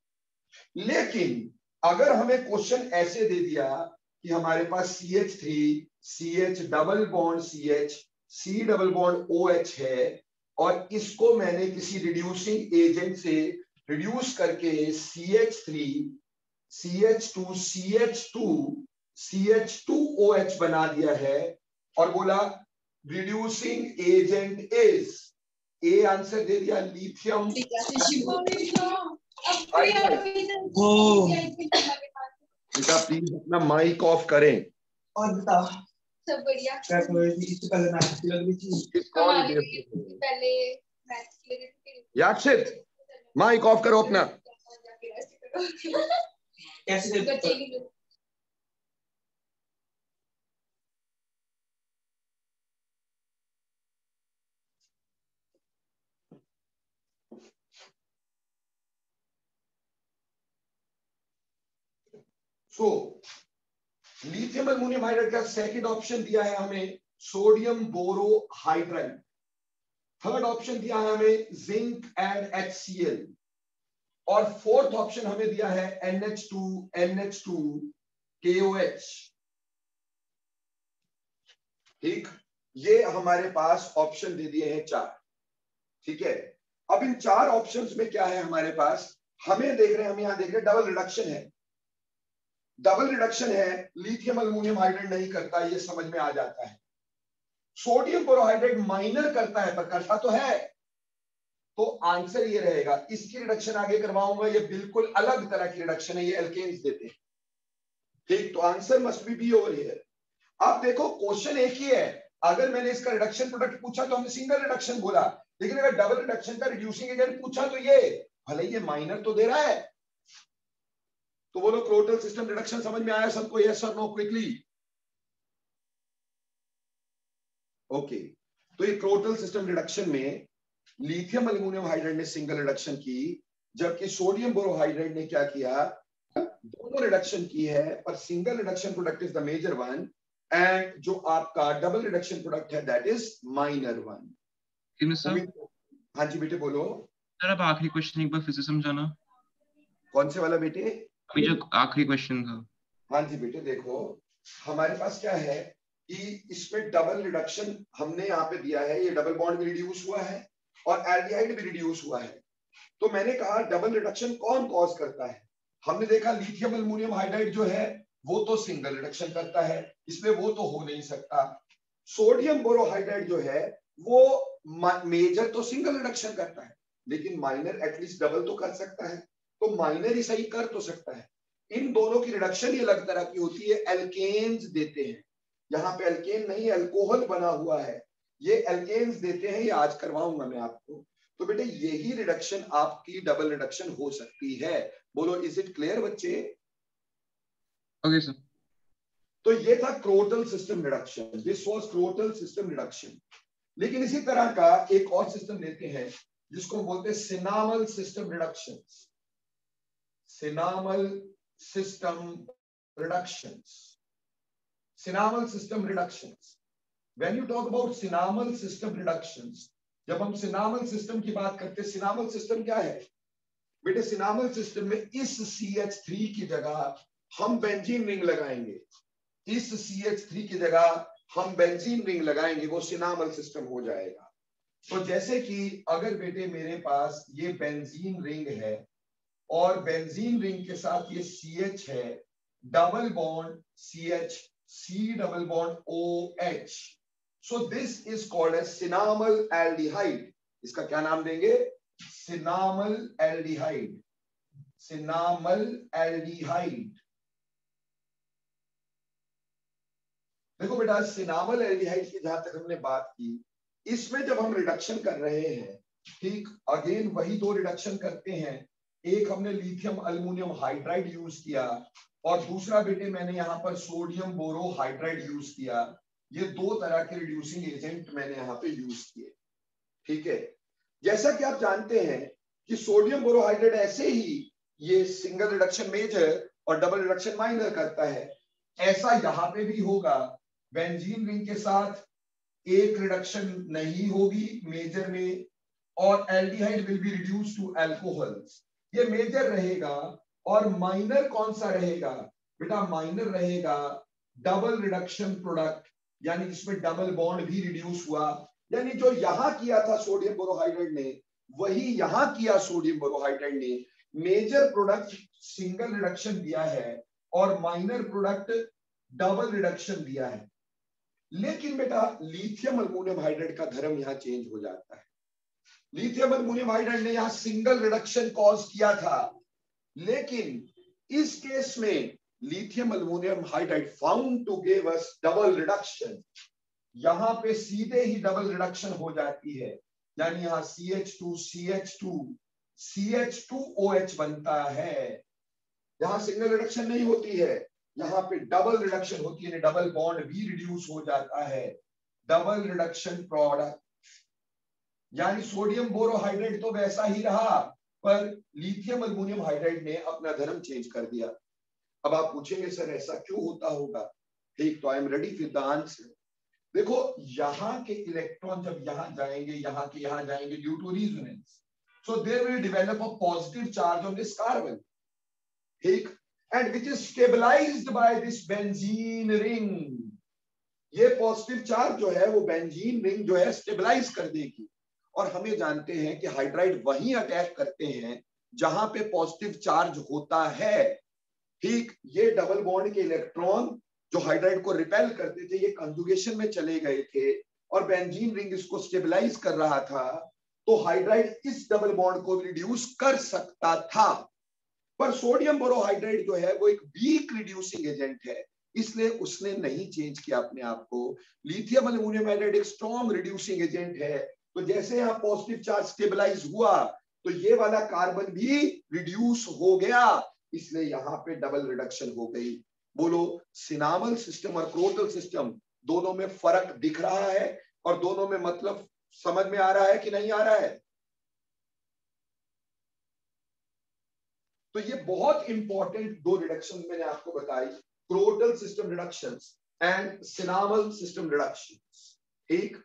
लेकिन अगर हमें क्वेश्चन ऐसे दे दिया कि हमारे पास CH3 CH double bond CH C double bond OH है और इसको मैंने किसी रिड्यूसिंग एजेंट से रिड्यूस करके CH3 CH2 CH2 CH2OH बना दिया है और बोला reducing agent is, a answer दे दिया लिथियम। बेटा प्लीज अपना माइक ऑफ करें। और बताओ सब बढ़िया। क्या कर रही थी? इससे पहले मैथ की लग रही थी। पहले मैथ की लगी थी, याक्षित, माइक ऑफ करो अपना। सो लिथियम अल्युमिनियम हाइड्राइड का सेकंड ऑप्शन दिया है हमें सोडियम बोरो हाइड्राइड, थर्ड ऑप्शन दिया है हमें जिंक एंड HCl, और फोर्थ ऑप्शन हमें दिया है NH2KOH। ठीक, ये हमारे पास ऑप्शन दे दिए हैं 4। ठीक है, अब इन 4 ऑप्शंस में क्या है हमारे पास, हमें देख रहे हैं, हम यहां देख रहे हैं डबल रिडक्शन है। डबल रिडक्शन है, लिथियम अल्युमिनियम हाइड्राइड नहीं करता, ये समझ में आ जाता है। सोडियम बोरोहाइड्राइड माइनर करता है, पर करता तो है। तो आंसर ये रहेगा, इसकी रिडक्शन आगे करवाऊंगा, ये बिल्कुल अलग तरह की रिडक्शन है, ये एल्केन्स देते हैं। ठीक, तो answer must be over here. अब देखो क्वेश्चन एक ही है, अगर मैंने इसका रिडक्शन प्रोडक्ट पूछा तो हमने सिंगल रिडक्शन बोला, लेकिन अगर डबल रिडक्शन का रिड्यूसिंग एजेंट पूछा तो ये भले ये माइनर तो दे रहा है। तो बोलो क्रोटल सिस्टम रिडक्शन समझ में आया सबको? यस और नो क्विकली? ओके, तो ये क्रोटल सिस्टम रिडक्शन में लिथियम अल्युमिनियम हाइड्राइड ने सिंगल रिडक्शन की, जबकि सोडियम बोरोहाइड्राइड ने क्या किया, दोनों रिडक्शन की है, पर single reduction product is the major one, and जो आपका डबल रिडक्शन प्रोडक्ट है दैट इज माइनर वन। हाँ जी बेटे बोलो। सर अब आखिरी क्वेश्चन एक बार फिर से समझाना। कौन से वाला बेटे? अभी जो आखिरी क्वेश्चन था। हाँ जी बेटे, देखो हमारे पास क्या है कि इसमें डबल रिडक्शन हमने यहाँ पे दिया है, ये डबल बॉन्ड भी रिड्यूस हुआ है और एल्डिहाइड भी रिड्यूस हुआ है। तो मैंने कहा डबल रिडक्शन कौन कॉज करता है, हमने देखा लिथियम अल्युमिनियम हाइड्राइड जो है वो तो सिंगल रिडक्शन करता है, इसलिए वो तो हो नहीं सकता। सोडियम बोरोहाइड्राइड जो है वो मेजर तो सिंगल रिडक्शन करता है, लेकिन माइनर एटलीस्ट डबल तो कर सकता है, तो माइनर ही सही कर तो सकता है। इन दोनों की रिडक्शन ही अलग तरह की होती है, एल्केन्स देते हैं। यहाँ पे एल्केन नहीं, अल्कोहल बना हुआ है, ये एल्केन्स देते हैं, ये आज करवाऊंगा मैं आपको। तो बेटे यही रिडक्शन आपकी डबल रिडक्शन हो सकती है। बोलो इज इट क्लियर बच्चे? Okay sir. तो ये था crotyl system reduction, this was crotyl system reduction. लेकिन इसी तरह का एक और सिस्टम लेते हैं जिसको बोलते हैं cinnamyl system reduction. Cinnamyl system reductions, cinnamyl system reductions. When you talk about cinnamyl system reductions, जब हम सिनामल सिस्टम की बात करते हैं, सिनामल सिस्टम क्या है बेटे? सिनामल सिस्टम में इस CH3 की जगह हम बेंजीन रिंग लगाएंगे, इस CH3 की जगह हम बेंजीन रिंग लगाएंगे, वो सिनामल सिस्टम हो जाएगा। तो जैसे कि अगर बेटे मेरे पास ये बेंजीन रिंग है और बेंजीन रिंग के साथ ये CH है, double bond CH, C double bond OH, so this is called as cinnamyl aldehyde. इसका क्या नाम देंगे? Cinnamyl aldehyde, cinnamyl aldehyde. देखो बेटा सिनामल एल्डिहाइड की जहां तक हमने बात की, इसमें जब हम रिडक्शन कर रहे हैं, ठीक, अगेन वही दो रिडक्शन करते हैं, एक हमने लिथियम अल्युमिनियम हाइड्राइड यूज किया और दूसरा बेटे मैंने यहाँ पर सोडियम बोरोहाइड्राइड यूज किया। ये दो तरह के रिड्यूसिंग एजेंट मैंने यहाँ पे यूज किए। ठीक है, जैसा कि आप जानते हैं कि सोडियम बोरोहाइड्राइड ऐसे ही ये सिंगल रिडक्शन मेजर और डबल रिडक्शन माइनर करता है, ऐसा यहाँ पे भी होगा। बेंजीन रिंग के साथ एक रिडक्शन नहीं होगी मेजर में, और aldehyde will be reduce to alcohols, ये मेजर रहेगा। और माइनर कौन सा रहेगा बेटा? माइनर रहेगा डबल रिडक्शन प्रोडक्ट, यानी जिसमें डबल बॉन्ड भी रिड्यूस हुआ, यानी जो यहां किया था सोडियम बोरोहाइड्राइड ने वही यहां किया सोडियम बोरोहाइड्राइड ने। मेजर प्रोडक्ट सिंगल रिडक्शन दिया है और माइनर प्रोडक्ट डबल रिडक्शन दिया है। लेकिन बेटा लिथियम अल्युमिनियम हाइड्राइड का धर्म यहां चेंज हो जाता है। लिथियम अल्युमिनियम हाइड्राइड ने यहां सिंगल रिडक्शन कॉज किया था, लेकिन इस केस में lithium aluminium hydride found to give us double reduction. यहां पे सीधे ही डबल रिडक्शन हो जाती है, यानी यहाँ CH2 CH2 CH2OH बनता है। यहां सिंगल रिडक्शन नहीं होती है, यहाँ पे डबल रिडक्शन होती है, डबल बॉन्ड भी रिड्यूस हो जाता है, डबल रिडक्शन प्रोडक्ट। यानी सोडियम बोरोहाइड्रेट तो वैसा ही रहा, पर लिथियम अल्युमिनियम हाइड्राइड ने अपना धर्म चेंज कर दिया। अब आप पूछेंगे सर ऐसा क्यों होता होगा? ठीक, तो I am ready with the answer. देखो यहाँ के इलेक्ट्रॉन जब यहाँ जाएंगे, यहाँ के यहाँ जाएंगे due to resonance, so there will develop a positive charge on this carbon, ठीक, and which is stabilised by this benzene ring. ये पॉजिटिव चार्ज जो है वो बेंजीन रिंग जो है स्टेबलाइज कर देगी। और हमें जानते हैं कि हाइड्राइड वहीं अटैक करते हैं जहां पे पॉजिटिव चार्ज होता है, ठीक। ये डबल बॉन्ड के इलेक्ट्रॉन जो हाइड्राइड को रिपेल करते थे, ये कंजुगेशन में चले गए थे और बेंजीन रिंग इसको स्टेबलाइज कर रहा था, तो हाइड्राइड इस डबल बॉन्ड को रिड्यूस कर सकता था। पर सोडियम बोरोहाइड्राइड जो है वो एक वीक रिड्यूसिंग एजेंट है, इसलिए उसने नहीं चेंज किया अपने आप को। लिथियम अल्युमिनियम हाइड्राइड एक स्ट्रॉन्ग रिड्यूसिंग एजेंट है, तो जैसे यहाँ पॉजिटिव चार्ज स्टेबलाइज हुआ तो ये वाला कार्बन भी रिड्यूस हो गया, इसलिए यहाँ पे डबल रिडक्शन हो गई। बोलो सिनामल सिस्टम और क्रोटल सिस्टम दोनों में फर्क दिख रहा है और दोनों में मतलब समझ में आ रहा है कि नहीं आ रहा है? तो ये बहुत इंपॉर्टेंट दो रिडक्शन मैंने आपको बताई, crotyl system reductions and cinnamyl system reductions, ठीक।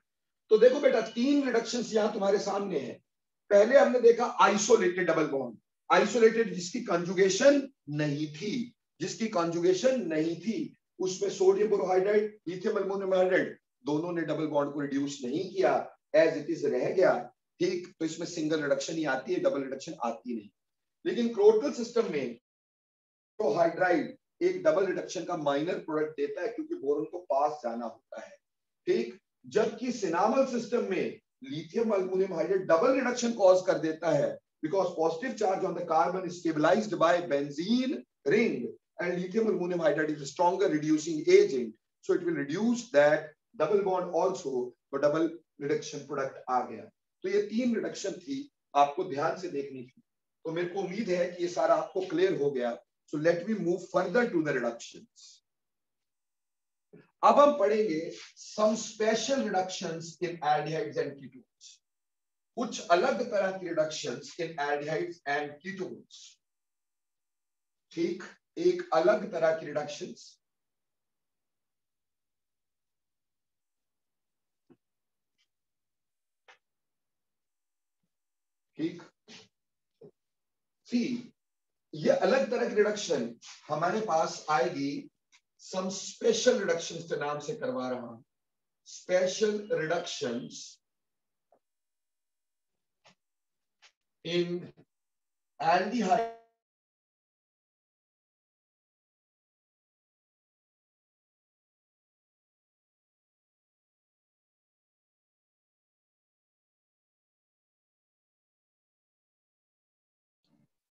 तो देखो बेटा तीन रिडक्शंस यहां तुम्हारे सामने हैं। पहले हमने देखा आइसोलेटेड डबल बॉन्ड, आइसोलेटेड जिसकी कंजुगेशन नहीं थी, जिसकी कंजुगेशन नहीं थी, उसमें sodium borohydride lithium aluminium hydride दोनों ने डबल बॉन्ड को रिड्यूस नहीं किया, एज इट इज रह गया, ठीक। तो इसमें सिंगल रिडक्शन ही आती है, डबल रिडक्शन आती नहीं। लेकिन क्रोटल सिस्टम में तो हाइड्राइड एक डबल रिडक्शन का माइनर प्रोडक्ट देता है क्योंकि बोरॉन को पास जाना होता है, ठीक। जबकि सिनामल सिस्टम में lithium aluminium hydride double reduction cause कर देता है because positive charge on the carbon is stabilised by benzene ring and lithium aluminium hydride is a stronger reducing agent, so it will reduce that double bond also, तो double reduction product आ गया। तो ये तीन reduction थी, आपको ध्यान से देखनी थी। तो मेरे को उम्मीद है कि ये सारा आपको क्लियर हो गया। So let me move further to the reductions. अब हम पढ़ेंगे some special reductions in aldehydes and ketones, कुछ अलग तरह की reductions in aldehydes and ketones, ठीक। एक अलग तरह की रिडक्शंस, ठीक। सी ये अलग तरह की रिडक्शन हमारे पास आएगी सम स्पेशल रिडक्शंस के नाम से करवा रहा हूं, स्पेशल रिडक्शंस इन एल्डिहाइड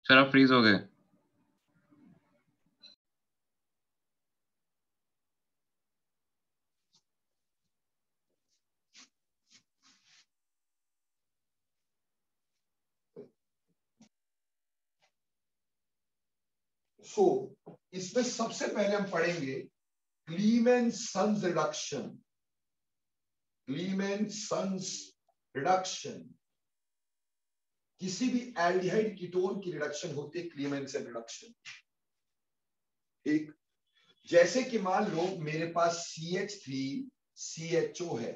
सर आप फ्रीज हो गए। सो इसमें सबसे पहले हम पढ़ेंगे क्लीमेन-सन्स रिडक्शन, क्लीमेन-सन्स रिडक्शन। किसी भी एल्डिहाइड कीटोन की रिडक्शन होती है क्लीमेन-सन रिडक्शन, ठीक। जैसे कि मान लो मेरे पास CH3CHO है,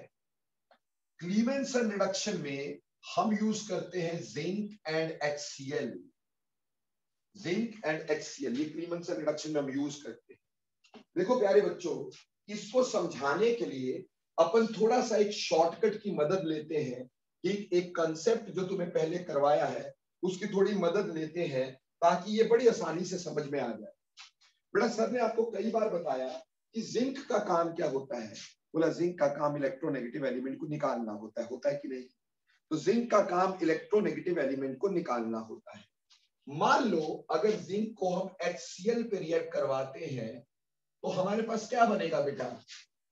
क्लीमेन-सन रिडक्शन में हम यूज करते हैं zinc and HCl, zinc and HCl, ये क्लीमेन-सन रिडक्शन में हम यूज करते हैं। देखो प्यारे बच्चों, इसको समझाने के लिए अपन थोड़ा सा एक शॉर्टकट की मदद लेते हैं, एक कंसेप्ट जो तुम्हें पहले करवाया है उसकी थोड़ी मदद लेते हैं ताकि ये बड़ी आसानी से समझ में आ जाए। बेटा सर ने आपको कई बार बताया कि जिंक का काम क्या होता है, बोला जिंक का काम इलेक्ट्रोनेगेटिव एलिमेंट को निकालना होता है कि नहीं? तो जिंक का काम इलेक्ट्रोनेगेटिव एलिमेंट को निकालना होता है। मान लो अगर जिंक को हम HCl पे रिएक्ट करवाते हैं तो हमारे पास क्या बनेगा बेटा?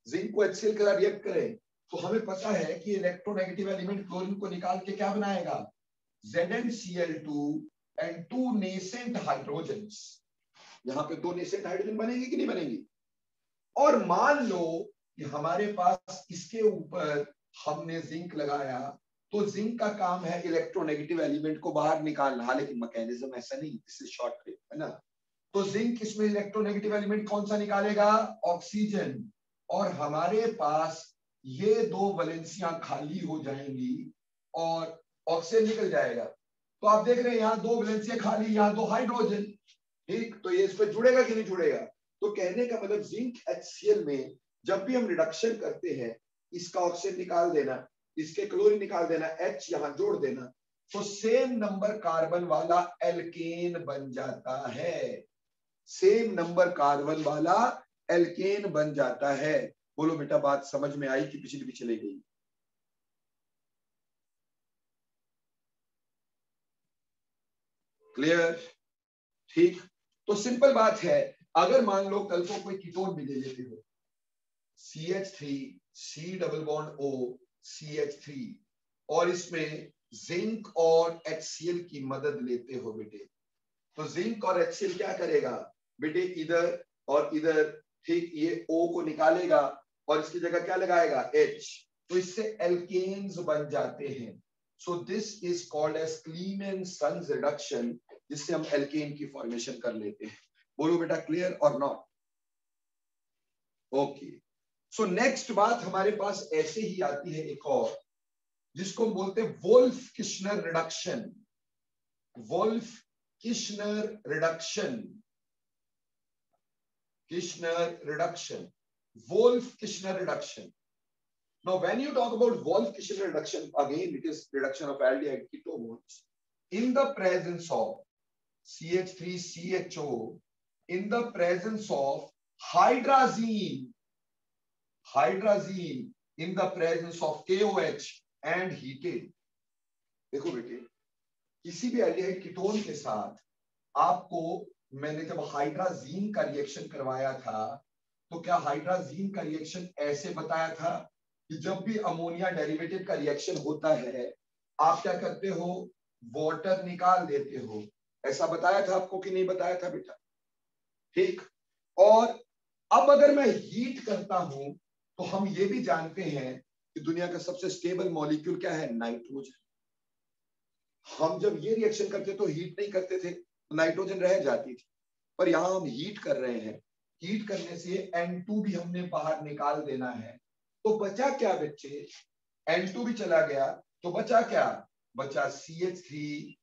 जिंक को HCl के साथ रिएक्ट करें तो हमें पता है कि इलेक्ट्रोनेगेटिव एलिमेंट क्लोरीन को निकाल के क्या बनाएगा, ZnCl2 एंड 2 नेसेंट हाइड्रोजन्स। यहां पे 2 नेसेंट हाइड्रोजन बनेंगे कि नहीं बनेंगी। और मान लो कि हमारे पास इसके ऊपर हमने जिंक लगाया, तो जिंक का काम है इलेक्ट्रोनेगेटिव एलिमेंट को बाहर निकालना, लेकिन मैकेनिज्म ऐसा नहीं, दिस इज शॉर्ट ट्रिप, है ना। तो जिंक इसमें इलेक्ट्रोनेगेटिव एलिमेंट कौन सा निकालेगा, ऑक्सीजन, और हमारे पास ये 2 वैलेंसियां खाली हो जाएंगी और ऑक्सीजन निकल जाएगा। तो आप देख रहे हैं यहाँ 2 वैलेंसियां खाली, यहाँ 2 हाइड्रोजन, ठीक। तो ये इस पर जुड़ेगा कि नहीं जुड़ेगा। तो कहने का मतलब जिंक HCl में जब भी हम रिडक्शन करते हैं, इसका ऑक्सीजन निकाल देना, इसके क्लोरीन निकाल देना, H यहां जोड़ देना, तो सेम नंबर कार्बन वाला एल्केन बन जाता है, सेम नंबर कार्बन वाला एल्केन बन जाता है। बोलो बेटा बात समझ में आई कि पिछली भी चली गई। क्लियर, ठीक। तो सिंपल बात है, अगर मान लो कल को कोई कीटोन भी ले लेते हो, CH3 C double bond O CH3, और इसमें जिंक और HCl की मदद लेते हो बेटे, तो जिंक और HCl क्या करेगा बेटे, इधर और इधर, ठीक, ये O को निकालेगा और इसकी जगह क्या लगाएगा, H, तो इससे एल्केन्स बन जाते हैं। So this is called as Clemmensen's reduction, जिससे हम एल्केन की फॉर्मेशन कर लेते हैं। बोलो बेटा क्लियर और नॉट। ओके, सो नेक्स्ट बात हमारे पास ऐसे ही आती है एक और, जिसको हम बोलते हैं Wolff-Kishner reduction. Wolff-Kishner reduction, Kirchner reduction, Wolff-Kirchner reduction. Now, when you talk about Wolff-Kirchner reduction, again it is reduction of aldehyde ketones in the presence of CH3CHO, in the presence of hydrazine, in the presence of KOH and heated. देखो बेटे, किसी भी aldehyde ketone के साथ आपको मैंने जब hydrazine का रिएक्शन करवाया था, तो क्या हाइड्राजीन का रिएक्शन ऐसे बताया था कि जब भी अमोनिया डेरिवेटिव का रिएक्शन होता है, आप क्या करते हो, वाटर निकाल देते हो, ऐसा बताया था आपको कि नहीं बताया था बेटा, ठीक। और अब अगर मैं हीट करता हूं, तो हम ये भी जानते हैं कि दुनिया का सबसे स्टेबल मॉलिक्यूल क्या है, नाइट्रोजन। हम जब ये रिएक्शन करते तो हीट नहीं करते थे, तो नाइट्रोजन रह जाती थी, पर यहां हम हीट कर रहे हैं, हीट करने से N2 भी हमने बाहर निकाल देना है, तो बचा क्या बच्चे, N2 भी चला गया, तो बचा क्या, बचा CH3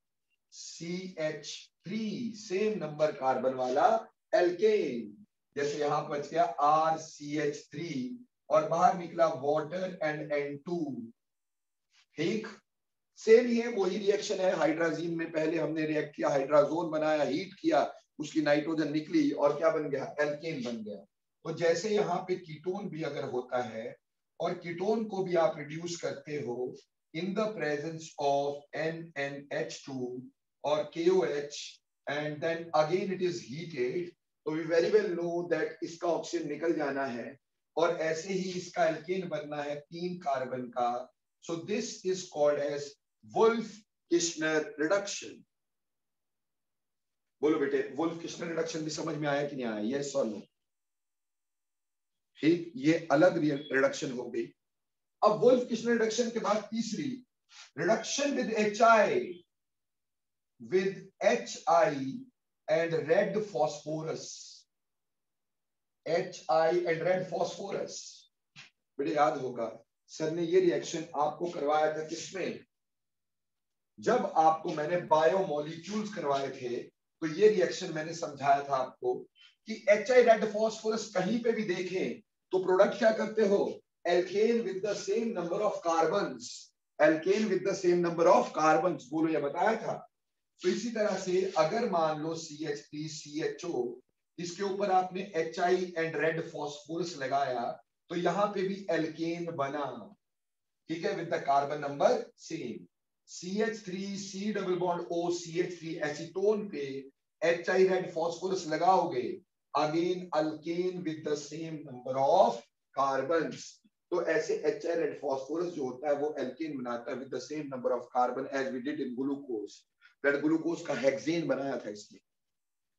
CH3, same number carbon वाला एल्केन। जैसे यहां बच गया RCH3 और बाहर निकला वाटर एंड N2, ठीक। सेम ही है, वही रिएक्शन है, हाइड्राजीन में पहले हमने रिएक्ट किया, हाइड्राजोन बनाया, हीट किया, उसकी नाइट्रोजन निकली और क्या बन गया, एल्केन बन गया। तो जैसे यहाँ पे कीटोन भी अगर होता है और कीटोन को भी आप रिड्यूस करते हो इन द प्रेजेंस ऑफ NNH2 और KOH and then again it is heated, तो we very well know that इसका ऑक्सीजन निकल जाना है और ऐसे ही इसका एल्केन बनना है 3 कार्बन का। So this is called as Wolff Kishner reduction. बोलो बेटे, वुल्फ-किश्नर रिडक्शन भी समझ में आया कि नहीं आया, यस और नो, ठीक। ये अलग रिडक्शन हो गई। अब वुल्फ-किश्नर रिडक्शन के बाद तीसरी reduction with HI and red phosphorus, HI and red phosphorus. बेटे याद होगा सर ने ये रिएक्शन आपको करवाया था किसमें, जब आपको मैंने बायोमोलिक्यूल्स करवाए थे, तो ये रिएक्शन मैंने समझाया था आपको कि HI रेड फॉस्फोरस कहीं पे भी देखें तो प्रोडक्ट क्या करते हो, alkane with the same number of carbons, alkane with the same number of carbons. बोलो, ये बताया था। तो इसी तरह से अगर मान लो CH3 CHO, इसके ऊपर आपने HI एंड रेड फॉस्फोरस लगाया, तो यहां पे भी एल्केन बना, ठीक है, with the carbon number same. CH3 C double bond O CH3 acetone पे HI रेड फॉस्फोरस लगाओगे, again alkane with the same number of carbons. तो ऐसे HI रेड फास्फोरस जो होता है वो एल्केन बनाता है with the same number of carbon as we did in glucose. Red glucose का हेक्सेन बनाया था इसने।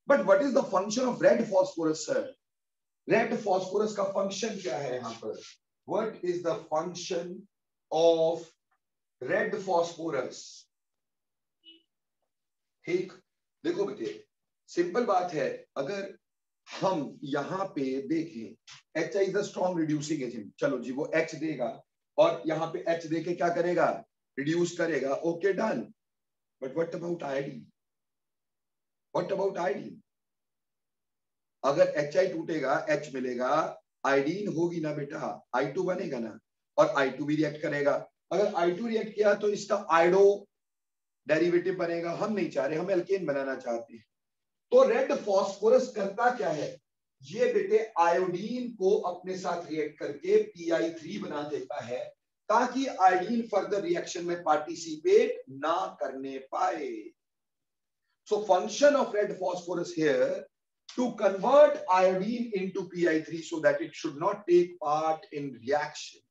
But what is the function of red phosphorus sir? Red phosphorus का फंक्शन क्या है यहां पर? What is the function of red phosphorus? ठीक, देखो बेटे सिंपल बात है, अगर हम यहां पे देखें H is a strong reducing agent, चलो जी वो H देगा और यहां पे H देके क्या करेगा? रिड्यूस करेगा, okay done. But what about iodine? What about iodine? अगर HI टूटेगा H मिलेगा, आयोडीन होगी ना बेटा, I2 बनेगा ना, और I2 भी रिएक्ट करेगा। अगर I2 रिएक्ट किया तो इसका आयोडो डेरिवेटिव बनेगा, हम नहीं चाह रहे, हम एल्केन बनाना चाहते हैं। तो रेड फास्फोरस करता क्या है? ये बेटे आयोडीन को अपने साथ रिएक्ट करके PI3 बना देता है ताकि आयोडीन फर्दर रिएक्शन में पार्टिसिपेट ना करने पाए। So function of red phosphorus here to convert iodine into PI3 so that it should not take part in reaction.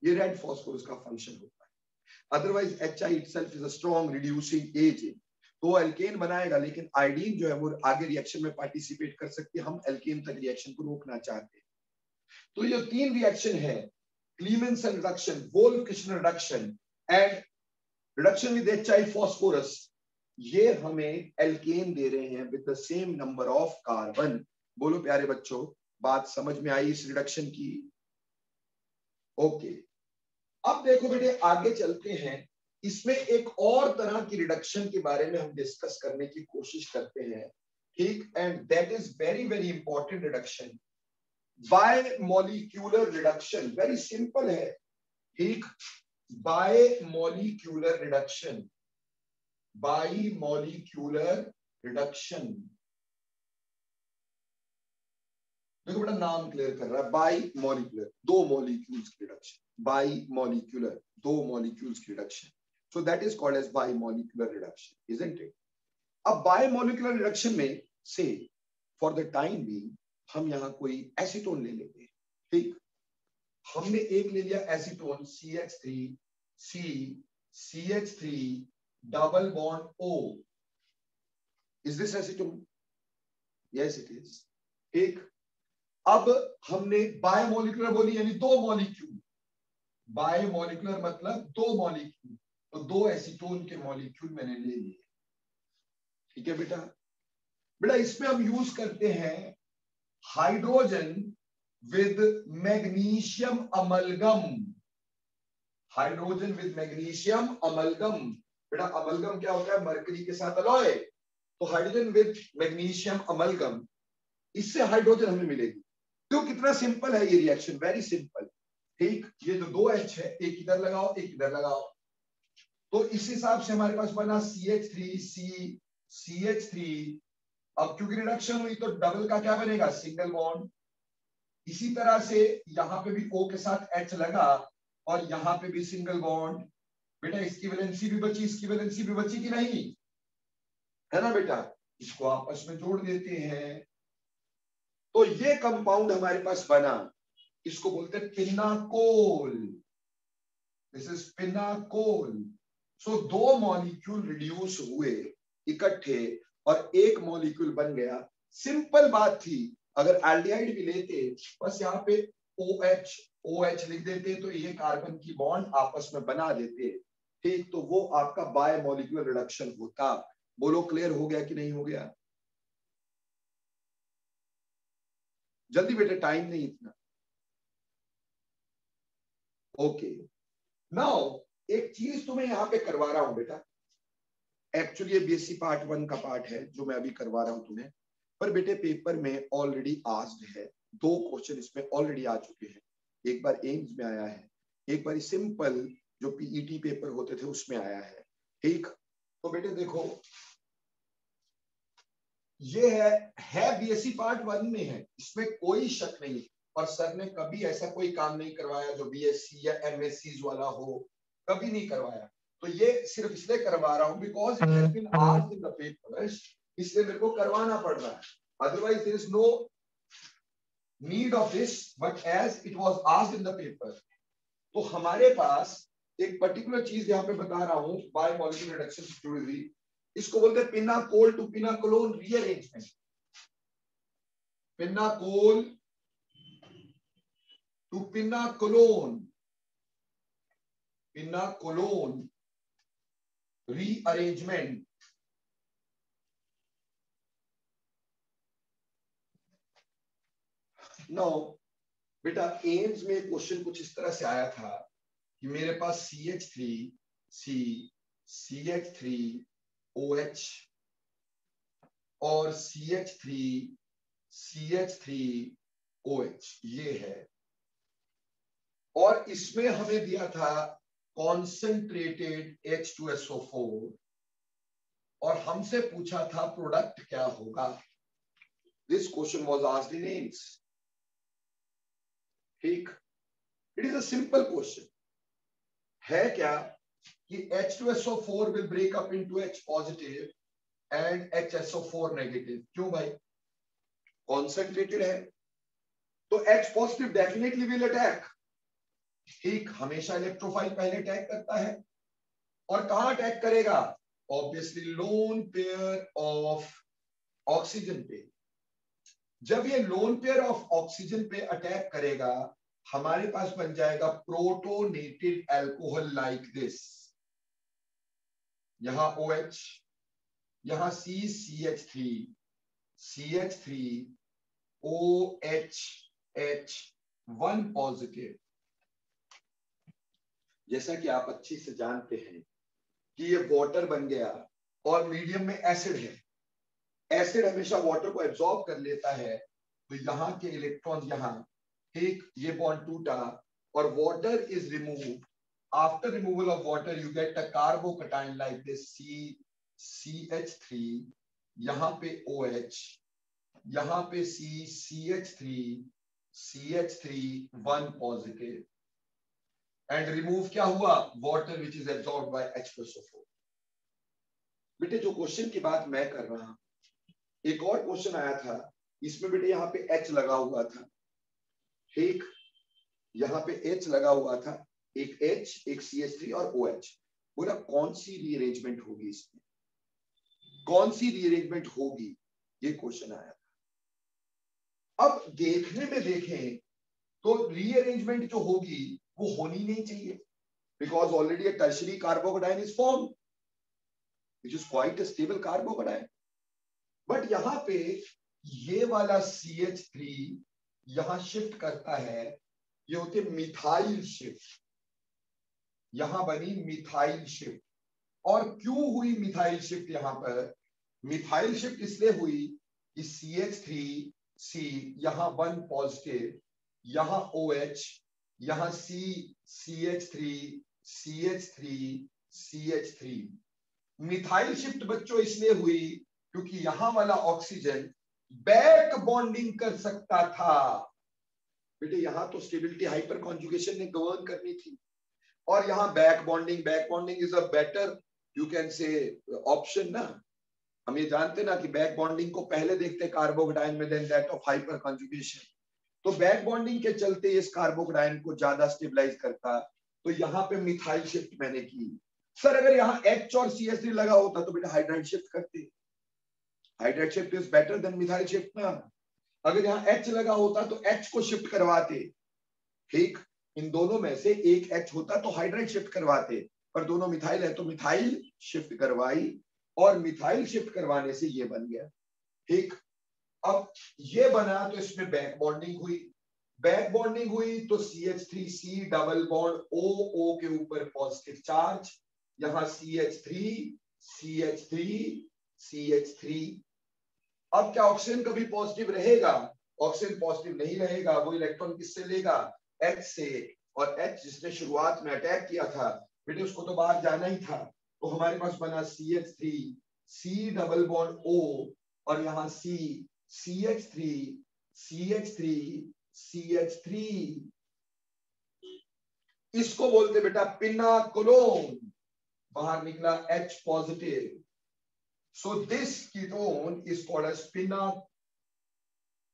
ये रेड फास्फोरस का फंक्शन होता है। Otherwise HI itself is a strong reducing agent, तो alkene बनाएगा, लेकिन iodine जो है वो आगे रिएक्शन में पार्टिसिपेट कर सकती है, हम एल्केन तक रिएक्शन को रोकना चाहते हैं। तो ये तीन रिएक्शन है, Clemmensen reduction, Wolff Kishner reduction and reduction with HI phosphorus, ये हमें एल्केन दे रहे हैं with the same number of carbon. बोलो प्यारे बच्चों, बात समझ में आई इस रिडक्शन की? ओके, अब देखो बेटे आगे चलते हैं, इसमें एक और तरह की रिडक्शन के बारे में हम डिस्कस करने की कोशिश करते हैं, ठीक, and that is very very important reduction, bimolecular reduction. Very simple है, ठीक, बायमॉलिक्यूलर रिडक्शन, बायमॉलिक्यूलर रिडक्शन। देखो बेटा नाम क्लियर कर रहा है, बायमॉलिक्यूलर, दो मॉलिक्यूल्स की रिडक्शन, बायमॉलिक्यूलर, दो मॉलिक्यूल्स की reduction, so that is called as bimolecular reduction, isn't it? अब bimolecular reduction में से for the time being हम यहाँ कोई एसीटोन ले लेते हैं, ठीक, हमने एक ले लिया acetone CH3 C CH3 double bond O, is this acetone? Yes it is, ठीक। अब हमने बायोमोलिकुलर बोली यानी दो मॉलिक्यूल, बायोमोलिकुलर मतलब दो मॉलिक्यूल, तो दो एसीटोन के मॉलिक्यूल मैंने ले लिए, ठीक है बेटा। बेटा इसमें हम यूज करते हैं hydrogen with magnesium amalgam, hydrogen with magnesium amalgam. बेटा अमलगम क्या होता है? मरकरी के साथ अलॉय, तो हाइड्रोजन विद मैग्नीशियम अमलगम, इससे हाइड्रोजन हमें मिलेगी। तो कितना सिंपल है ये रिएक्शन, वेरी सिंपल, ठीक। ये जो दो H है, एक इधर लगाओ एक इधर लगाओ, तो इस हिसाब से हमारे पास बना CH3C CH3। अब क्योंकि रिडक्शन हुई तो डबल का क्या बनेगा? Single bond. इसी तरह से यहां पे भी O के साथ H लगा और यहां पे भी सिंगल बॉन्ड। बेटा इसकी वैलेंसी भी बची, इसकी वैलेंसी भी बची कि नहीं, है ना बेटा? इसको आपस में जोड़ देते हैं, तो ये कंपाउंड हमारे पास बना, इसको बोलते हैं पिनाकोल, दिस इज पिनाकोल। सो दो मॉलिक्यूल रिड्यूस हुए इकट्ठे और एक मॉलिक्यूल बन गया। सिंपल बात थी, अगर एल्डिहाइड भी लेते बस यहाँ पे OH लिख देते तो ये कार्बन की बॉन्ड आपस में बना देते, ठीक, तो वो आपका बायमॉलिक्यूलर रिडक्शन होता। बोलो क्लियर हो गया कि नहीं हो गया? जल्दी बेटे, टाइम नहीं इतना। ओके, नाउ एक चीज तुम्हें यहाँ पे करवा रहा हूं बेटा, एक्चुअली ये BSc पार्ट 1 का पार्ट है जो मैं अभी करवा रहा हूं तुम्हें, पर बेटे पेपर में ऑलरेडी आस्क्ड है, दो क्वेश्चन इसमें ऑलरेडी आ चुके हैं। एक बार एम्स में आया है, एक बार सिंपल जो PET पेपर होते थे उसमें आया है, ठीक। तो बेटे देखो ये है BSc पार्ट 1 में है, इसमें कोई शक नहीं, और सर ने कभी ऐसा कोई काम नहीं करवाया जो BSc या MSc वाला हो, कभी नहीं करवाया। तो ये सिर्फ इसलिए करवा रहा हूं because it has been asked in the papers, इसलिए मेरे को करवाना पड़ रहा है, otherwise there is no need of this, but as it was asked in the paper, तो हमारे पास एक पर्टिकुलर चीज यहां पे बता रहा हूं, बाय मॉलिक्यूलर रिडक्शन से जुड़ी हुई, इसको बोलते हैं pinacol to pinacolone rearrangement. Pinacol to pinacolone, pinacolone rearrangement. No बेटा, एम्स में क्वेश्चन कुछ इस तरह से आया था कि मेरे पास CH3CH3OH और CH3CH3OH ये है, और इसमें हमें दिया था कॉन्सेंट्रेटेड H2SO4 और हमसे पूछा था प्रोडक्ट क्या होगा। This question was asked in AIIMS. ठीक, it is a simple question. है क्या कि H2SO4 will break up into H positive and HSO4 negative। क्यों भाई? कॉन्सेंट्रेटेड है तो H positive definitely will attack. ठीक, हमेशा इलेक्ट्रोफाइल पहले अटैक करता है, और कहां अटैक करेगा? Obviously lone pair of oxygen पे। जब ये लोन पेयर ऑफ ऑक्सीजन पे अटैक करेगा, हमारे पास बन जाएगा प्रोटोनेटेड एल्कोहल लाइक दिस। यहां OH, यहां CH3OH1 पॉजिटिव। जैसा कि आप अच्छे से जानते हैं कि ये वाटर बन गया और मीडियम में एसिड है। एसिड हमेशा वाटर को एब्जॉर्ब कर लेता है, तो यहाँ के इलेक्ट्रॉन यहाँ, ठीक, ये बॉन्ड टूटा और water is removed. After removal of water you get a carbocation like this CH3, यहाँ पे OH, यहाँ पे CH3 पॉजिटिव, एंड रिमूव क्या हुआ? Water which is absorbed bye H2SO4। बेटे जो क्वेश्चन की बात मैं कर रहा हूं, एक और क्वेश्चन आया था, इसमें बेटे यहाँ पे H लगा हुआ था। ठीक, यहाँ पे H लगा हुआ था, एक H, एक CH3 और OH। बोला कौन सी रीअरेंजमेंट होगी इसमें, कौन सी रीअरेंजमेंट होगी, ये क्वेश्चन आया था। अब देखने में देखें तो रीअरेंजमेंट जो होगी वो होनी नहीं चाहिए, because already a tertiary carbocation is formed which is quite a stable carbocation. But यहाँ पे ये वाला CH3 यहां शिफ्ट करता है, ये होते मिथाइल शिफ्ट, यहां बनी मिथाइल शिफ्ट। और क्यों हुई मिथाइल शिफ्ट? यहां पर मिथाइल शिफ्ट इसलिए हुई कि CH3C यहां 1 पॉजिटिव, यहां OH, यहां CH3 मिथाइल शिफ्ट बच्चों इसलिए हुई क्योंकि यहां वाला ऑक्सीजन बैक बॉन्डिंग कर सकता था। बेटे यहां तो स्टेबिलिटी हाइपर कॉन्जुगेशन ने गवर्न करनी थी, और यहां back bonding is a better you can say option ना। हम ये जानते ना कि बैक बॉन्डिंग को पहले देखते कार्बोकैटायन में, then that of hyperconjugation. तो बैक बॉन्डिंग के चलते इस कार्बोकैटायन को ज्यादा स्टेबलाइज करता, तो यहाँ पे मिथाइल शिफ्ट मैंने की। सर अगर यहाँ H और CH3 लगा होता तो बेटा हाइड्राइड शिफ्ट करते। Hydride shift is better than methyl shift ना। अगर यहाँ H लगा होता तो H को शिफ्ट करवाते। ठीक, इन दोनों में से एक H होता तो हाइड्राइड शिफ्ट करवाते, पर दोनों मिथाइल है तो मिथाइल शिफ्ट करवाई, और मिथाइल शिफ्ट करवाने से ये बन गया। ठीक, अब ये बना तो इसमें बैक बॉन्डिंग हुई, बैक बॉन्डिंग हुई तो CH3C डबल बॉन्ड O के ऊपर पॉजिटिव चार्ज, यहां CH3 अब क्या ऑक्सीजन कभी पॉजिटिव रहेगा? ऑक्सीजन पॉजिटिव नहीं रहेगा, वो इलेक्ट्रॉन किससे लेगा? H से, और H जिसने शुरुआत में अटैक किया था बेटे उसको तो बाहर जाना ही था, तो हमारे पास बना CH3C डबल बॉन्ड O, और यहां CH3 इसको बोलते बेटा पिनाकोलोन। बाहर निकला H positive, so this ketone is called as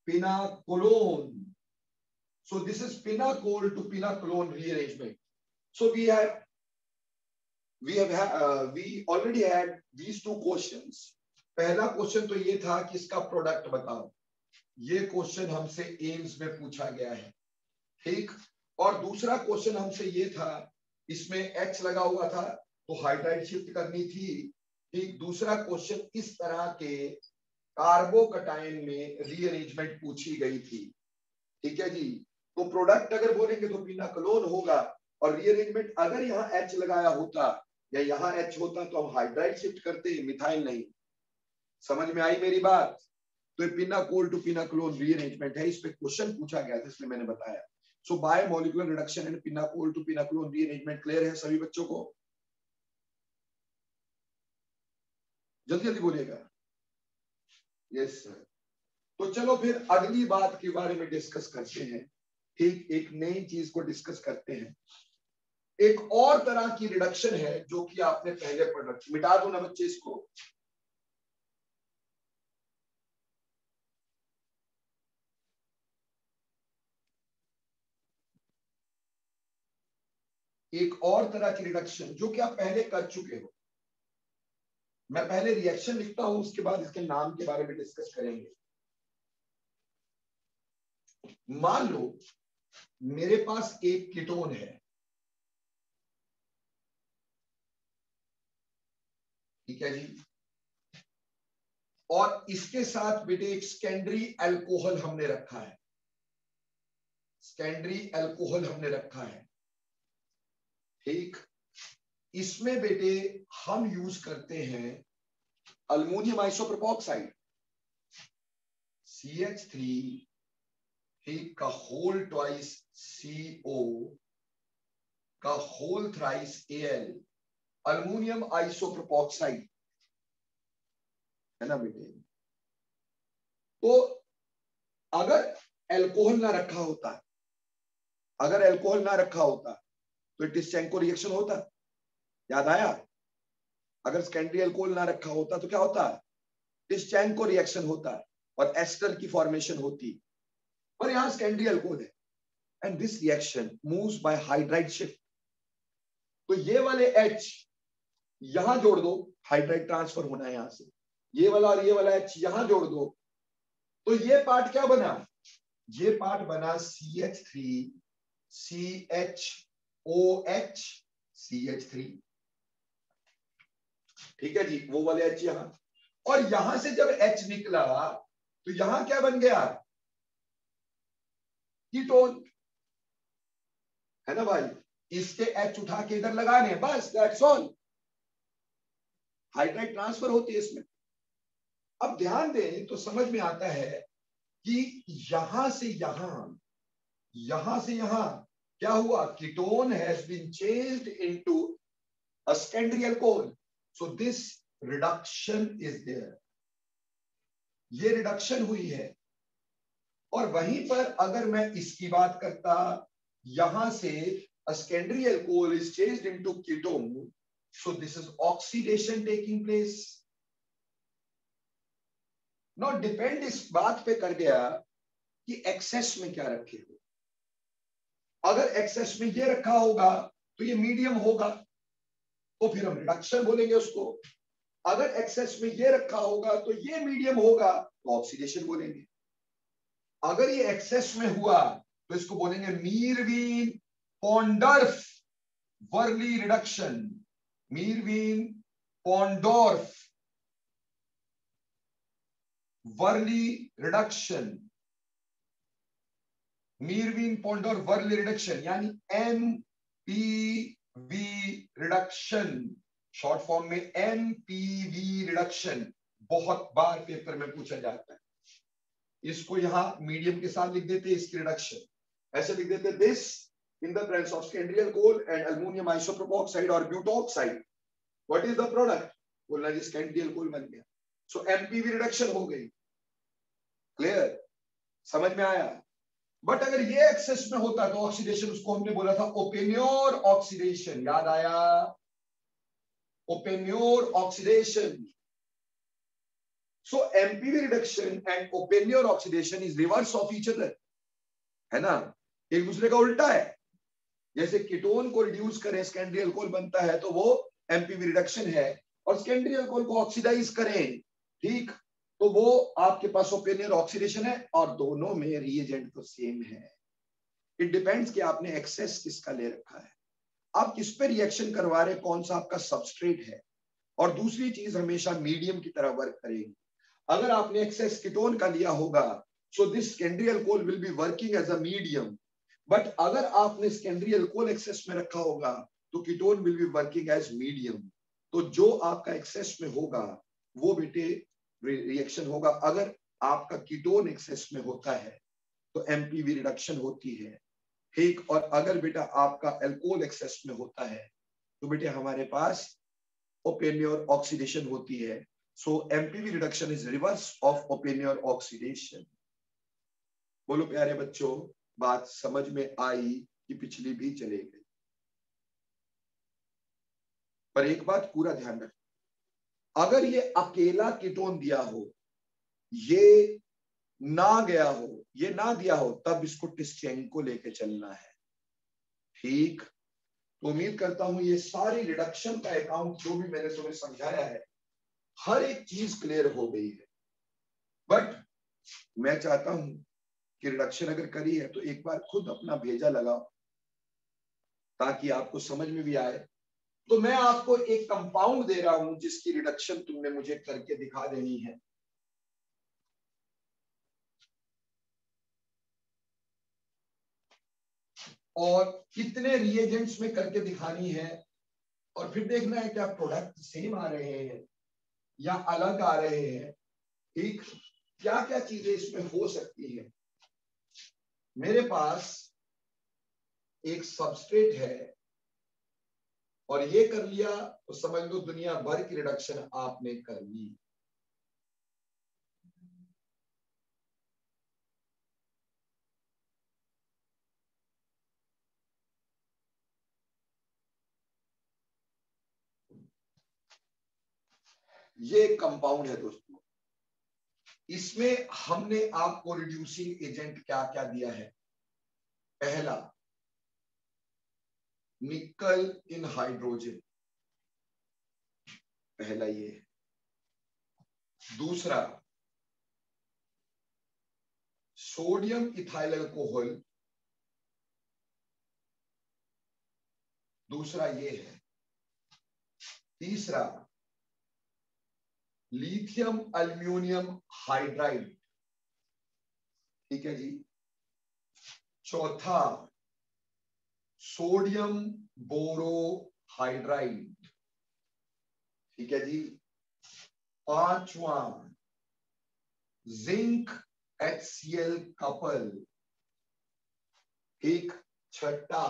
pinacolone। So this is pinacol to pinacolone rearrangement. So we already had these two questions. पहला क्वेश्चन तो ये था कि इसका प्रोडक्ट बताओ, ये क्वेश्चन हमसे एम्स में पूछा गया है, ठीक। और दूसरा क्वेश्चन हमसे ये था, इसमें H लगा हुआ था तो हाइड्राइड शिफ्ट करनी थी, ठीक। दूसरा क्वेश्चन इस तरह के कार्बोकटायन में रीअरेंजमेंट पूछी गई थी, ठीक है जी। तो प्रोडक्ट अगर बोलेंगे तो पिनाकोलोन होगा, और रीअरेंजमेंट अगर यहाँ H लगाया होता या यहाँ H होता तो हम हाइड्राइड शिफ्ट करते, मिथाइल नहीं। समझ में आई मेरी बात? तो ये पिनाकोल टू पिनाकोलोन रीअरेंजमेंट है, इस पे क्वेश्चन पूछा गया था, इसलिए मैंने बताया। So bimolecular reduction and pinacol to pinacolone rearrangement clear है सभी बच्चों को? जल्दी जल्दी बोलिएगा। Yes sir. तो चलो फिर अगली बात के बारे में डिस्कस करते हैं, ठीक। एक नई चीज को डिस्कस करते हैं। एक और तरह की रिडक्शन है जो कि आपने पहले पढ़ रखी, मिटा दो ना बच्चे इसको। एक और तरह की रिडक्शन जो कि आप पहले कर चुके हो। मैं पहले रिएक्शन लिखता हूं, उसके बाद इसके नाम के बारे में डिस्कस करेंगे। मान लो मेरे पास एक कीटोन है, ठीक है जी, और इसके साथ बेटे एक सेकेंडरी अल्कोहल हमने रखा है, सेकेंडरी अल्कोहल हमने रखा है, ठीक। इसमें बेटे हम यूज करते हैं अल्मोनियम आइसोप्रोपॉक्साइड CH3, ठीक, का होल ट्वाइस CO का होल थ्राइस Al, अल्मोनियम आइसोप्रोपॉक्साइड, है ना बेटे। तो अगर अल्कोहल ना रखा होता, अगर अल्कोहल ना रखा होता तो टिस्चेंको रिएक्शन होता, याद आया? अगर सेकेंडरी अल्कोहल ना रखा होता तो क्या होता? टिस्चेंको रिएक्शन होता और एस्टर की फॉर्मेशन होती, पर यहां सेकेंडरी अल्कोहल है and this reaction moves bye hydride shift. तो ये वाले H यहां जोड़ दो, हाइड्राइड ट्रांसफर होना है यहां से, ये वाला और ये वाला H यहां जोड़ दो, तो ये पार्ट क्या बना? ये पार्ट बना CH3 CHOH CH3, ठीक है जी, वो वाले H यहां। और यहां से जब H निकला तो यहां क्या बन गया? कीटोन, है ना भाई। इसके H उठा के इधर लगाने, बस दैट्स ऑल। हाइड्राइड ट्रांसफर होती है इसमें। अब ध्यान दें तो समझ में आता है कि यहां से यहां, यहां से यहां क्या हुआ? Ketone has been changed into a secondary alcohol, so this reduction is there, ये रिडक्शन हुई है। और वहीं पर अगर मैं इसकी बात करता, यहां से a secondary alcohol is changed into ketone, so this is oxidation taking place. Now depend इस बात पे कर गया कि एक्सेस में क्या रखे हो। अगर एक्सेस में ये रखा होगा तो ये मीडियम होगा, तो फिर हम रिडक्शन बोलेंगे उसको। अगर एक्सेस में ये रखा होगा तो ये मीडियम होगा, तो ऑक्सीडेशन बोलेंगे। अगर ये एक्सेस में हुआ तो इसको बोलेंगे Meerwein Ponndorf Verley reduction, Meerwein Ponndorf Verley reduction, Meerwein Ponndorf Verley reduction, यानी MPV रिडक्शन, शॉर्ट फॉर्म में MPV रिडक्शन। बहुत बार पेपर में पूछा जाता है, इसको यहां मीडियम के साथ लिख देते हैं, इसकी रिडक्शन ऐसे लिख देते, this in the presence of secondary alcohol and aluminium isopropoxide और butoxide, what is the product? बोलना जी सेकेंडरी अल्कोहल बन गया, सो एमपीवी रिडक्शन हो गई। क्लियर? समझ में आया? बट अगर ये एक्सेस में होता तो ऑक्सीडेशन, उसको हमने बोला था ओपेन्योर ऑक्सीडेशन, याद आया? ओपेन्योर oxidation. So MPV reduction and openure oxidation is reverse of each other, है ना? एक दूसरे का उल्टा है। जैसे कीटोन को रिड्यूस करें सेकेंडरी अल्कोहल बनता है तो वो एमपीवी रिडक्शन है, और सेकेंडरी अल्कोहल को ऑक्सीडाइज करें, ठीक, तो वो आपके पास ओपेनियर ऑक्सीडेशन है, और दोनों में रिएजेंट तो सेम है। इट डिपेंड्स कि आपने एक्सेस किसका ले रखा है, आप किस पे रिएक्शन करवा रहे, कौन सा आपका सबस्ट्रेट है। और दूसरी चीज हमेशा मीडियम की तरह वर्क करेगी। अगर आपने एक्सेस कीटोन का लिया होगा, so this secondary alcohol will be working as a medium, but अगर आपने सेकेंडरी अल्कोहल एक्सेस में रखा होगा तो ketone will be working as medium. तो जो आपका एक्सेस में होगा वो बेटे रिएक्शन होगा। अगर आपका कीटोन एक्सेस में होता है तो एमपीवी रिडक्शन होती है, ठीक। और अगर बेटा आपका अल्कोहल एक्सेस में होता है तो बेटे हमारे पास ओपेनियर ऑक्सीडेशन होती है। So MPV reduction is reverse of Oppenauer oxidation. बोलो प्यारे बच्चों, बात समझ में आई कि पिछली भी चले गई? पर एक बात पूरा ध्यान रखना, अगर ये अकेला कीटोन दिया हो, ये ना गया हो, ये ना दिया हो, तब इसको टिस्चेंको लेके चलना है, ठीक। तो उम्मीद करता हूं ये सारी रिडक्शन का अकाउंट जो भी मैंने तुम्हें समझाया है, हर एक चीज क्लियर हो गई है। बट मैं चाहता हूं कि रिडक्शन अगर करी है तो एक बार खुद अपना भेजा लगाओ ताकि आपको समझ में भी आए। तो मैं आपको एक कंपाउंड दे रहा हूं जिसकी रिडक्शन तुमने मुझे करके दिखा देनी है। और कितने रिएजेंट्स में करके दिखानी है, और फिर देखना है क्या प्रोडक्ट सेम आ रहे हैं या अलग आ रहे हैं, ठीक। क्या क्या चीजें इसमें हो सकती है। मेरे पास एक सबस्ट्रेट है और ये कर लिया तो समझ लो दुनिया भर की रिडक्शन आपने कर ली। ये कंपाउंड है दोस्तों, इसमें हमने आपको रिड्यूसिंग एजेंट क्या क्या दिया है। पहला निकल इन हाइड्रोजन, पहला ये। दूसरा सोडियम इथाइल अल्कोहल, दूसरा ये है। तीसरा लिथियम अल्यूमिनियम हाइड्राइड, ठीक है जी। चौथा सोडियम बोरो हाइड्राइड, ठीक है जी। पांचवा जिंक HCl कपल, एक। छठा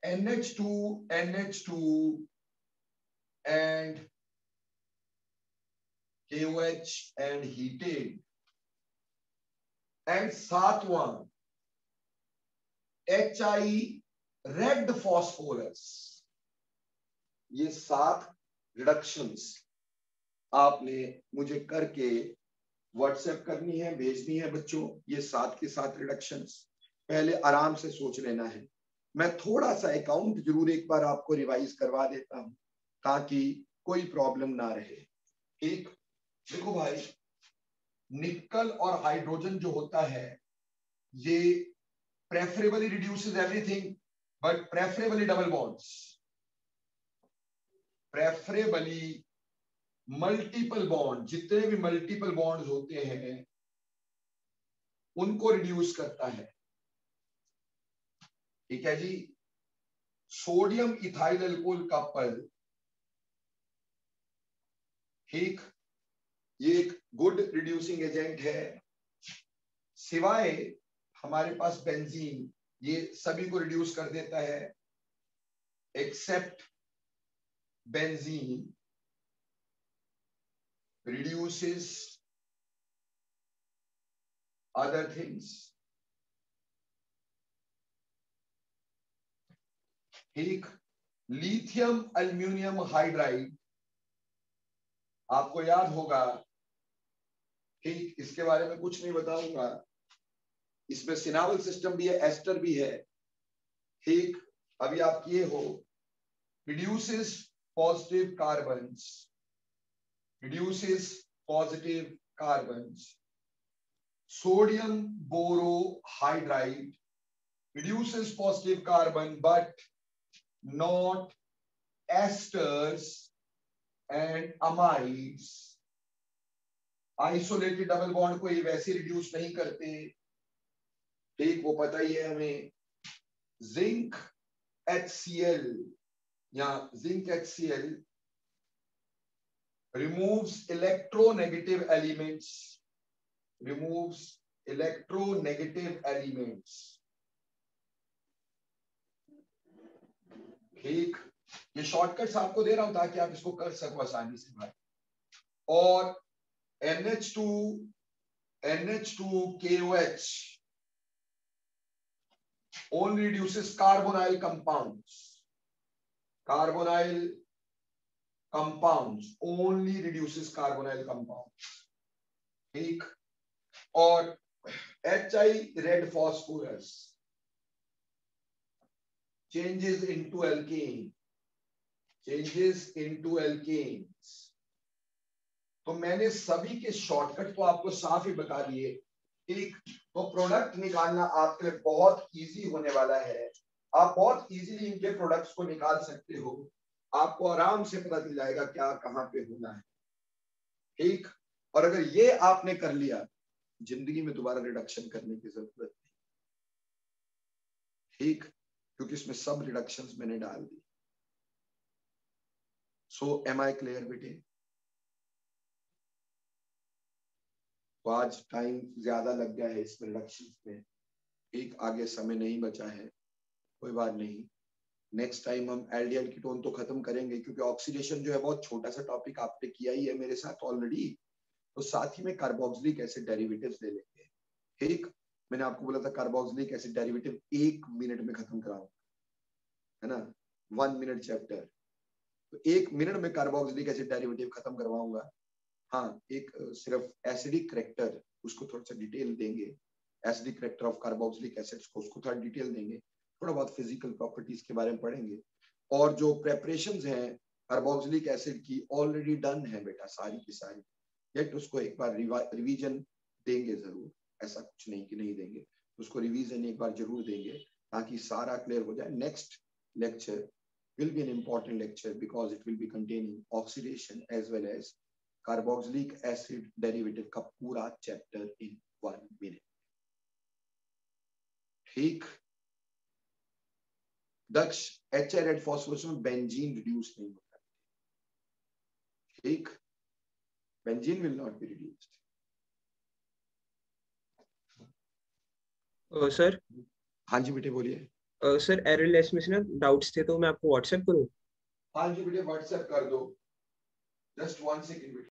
NH2 and KOH and heated, and सातवां HI रेड फॉस्फोरस। ये 7 रिडक्शंस आपने मुझे करके व्हाट्सएप करनी है, भेजनी है बच्चों। ये 7 के 7 रिडक्शंस पहले आराम से सोच लेना है। मैं थोड़ा सा अकाउंट जरूर एक बार आपको रिवाइज करवा देता हूं ताकि कोई प्रॉब्लम ना रहे, ठीक। देखो भाई, निकल और हाइड्रोजन जो होता है ये preferably reduces everything, but preferably double bonds, preferably multiple bond, जितने भी मल्टीपल बॉन्ड्स होते हैं उनको रिड्यूस करता है, ठीक है जी। सोडियम इथाइल अल्कोहल कपल, ठीक, ये एक गुड रिड्यूसिंग एजेंट है। सिवाय हमारे पास बेंजीन, ये सभी को रिड्यूस कर देता है except benzene reduces other things, ठीक। लिथियम अल्यूमिनियम हाइड्राइड, आपको याद होगा ठीक, इसके बारे में कुछ नहीं बताऊंगा। इसमें सिनावल सिस्टम भी है, एस्टर भी है। ठीक, अभी आप किए हो, reduces positive carbons, reduces positive carbons, sodium borohydride reduces positive carbon but not esters and amides. Isolated double bond को ये वैसे रिड्यूस नहीं करते, ठीक, वो पता ही है हमें। जिंक HCl या zinc HCl removes electronegative elements, removes electronegative elements। ठीक, ये शॉर्टकट्स आपको दे रहा हूं ताकि आप इसको कर सको आसानी से भाई। और NH2KOH only reduces carbonyl compounds, carbonyl compounds only reduces carbonyl compounds। ठीक, और HI red phosphorus changes into alkane, changes into alkanes। तो मैंने सभी के शॉर्टकट तो आपको साफ ही बता दिए। ठीक, तो प्रोडक्ट निकालना आपके लिए बहुत इजी होने वाला है। आप बहुत इजीली इनके प्रोडक्ट्स को निकाल सकते हो, आपको आराम से पता चल जाएगा क्या कहां पे होना है। ठीक, और अगर ये आपने कर लिया, जिंदगी में दोबारा रिडक्शन करने की जरूरत नहीं। ठीक, क्योंकि इसमें सब रिडक्शंस मैंने डाल दी। सो एम आई क्लियर बेटे? तो आज टाइम ज्यादा लग गया है इस रिडक्शन में। ठीक, आगे समय नहीं बचा है, कोई बात नहीं। नेक्स्ट टाइम हम एल्डिहाइड कीटोन तो खत्म करेंगे, क्योंकि ऑक्सीडेशन जो है बहुत छोटा सा टॉपिक आपने किया ही है मेरे साथ ऑलरेडी। तो साथ ही में कार्बोक्सिलिक एसिड डेरिवेटिव्स ले लेंगे। ठीक, मैंने आपको बोला था कार्बोक्सिलिक एसिड डेरिवेटिव 1 मिनट में खत्म कराऊंगा, है ना, 1 मिनट चैप्टर। तो 1 मिनट में कार्बोक्सिलिक एसिड डेरिवेटिव खत्म करवाऊंगा। हाँ, एक सिर्फ एसिडिक करैक्टर, उसको थोड़ा सा डिटेल देंगे। Acidic character of carboxylic acids को, उसको थोड़ा डिटेल देंगे। थोड़ा बहुत फिजिकल प्रॉपर्टीज के बारे में पढ़ेंगे। और जो प्रेपरेशंस हैं कार्बोक्सिलिक एसिड की ऑलरेडी डन है बेटा, सारी की सारी। यट उसको एक बार रिवीजन देंगे जरूर, ऐसा कुछ नहीं कि नहीं देंगे, उसको रिवीजन एक बार जरूर देंगे ताकि सारा क्लियर हो जाए। Next lecture will be an important lecture because it will be containing oxidation as well as carboxylic acid derivative का पूरा चैप्टर in 1 minute। ठीक, दक्ष HI रेड फॉस्फोरस में बेंजीन रिड्यूस नहीं होता। ठीक, benzene will not be reduced. Sir, हाँ जी बेटे बोलिए। सर एररलेस में से ना डाउट्स थे, तो मैं आपको व्हाट्सएप करूं? हाँ जी बेटे व्हाट्सएप कर दो, जस्ट 1 सेकंड बेटे।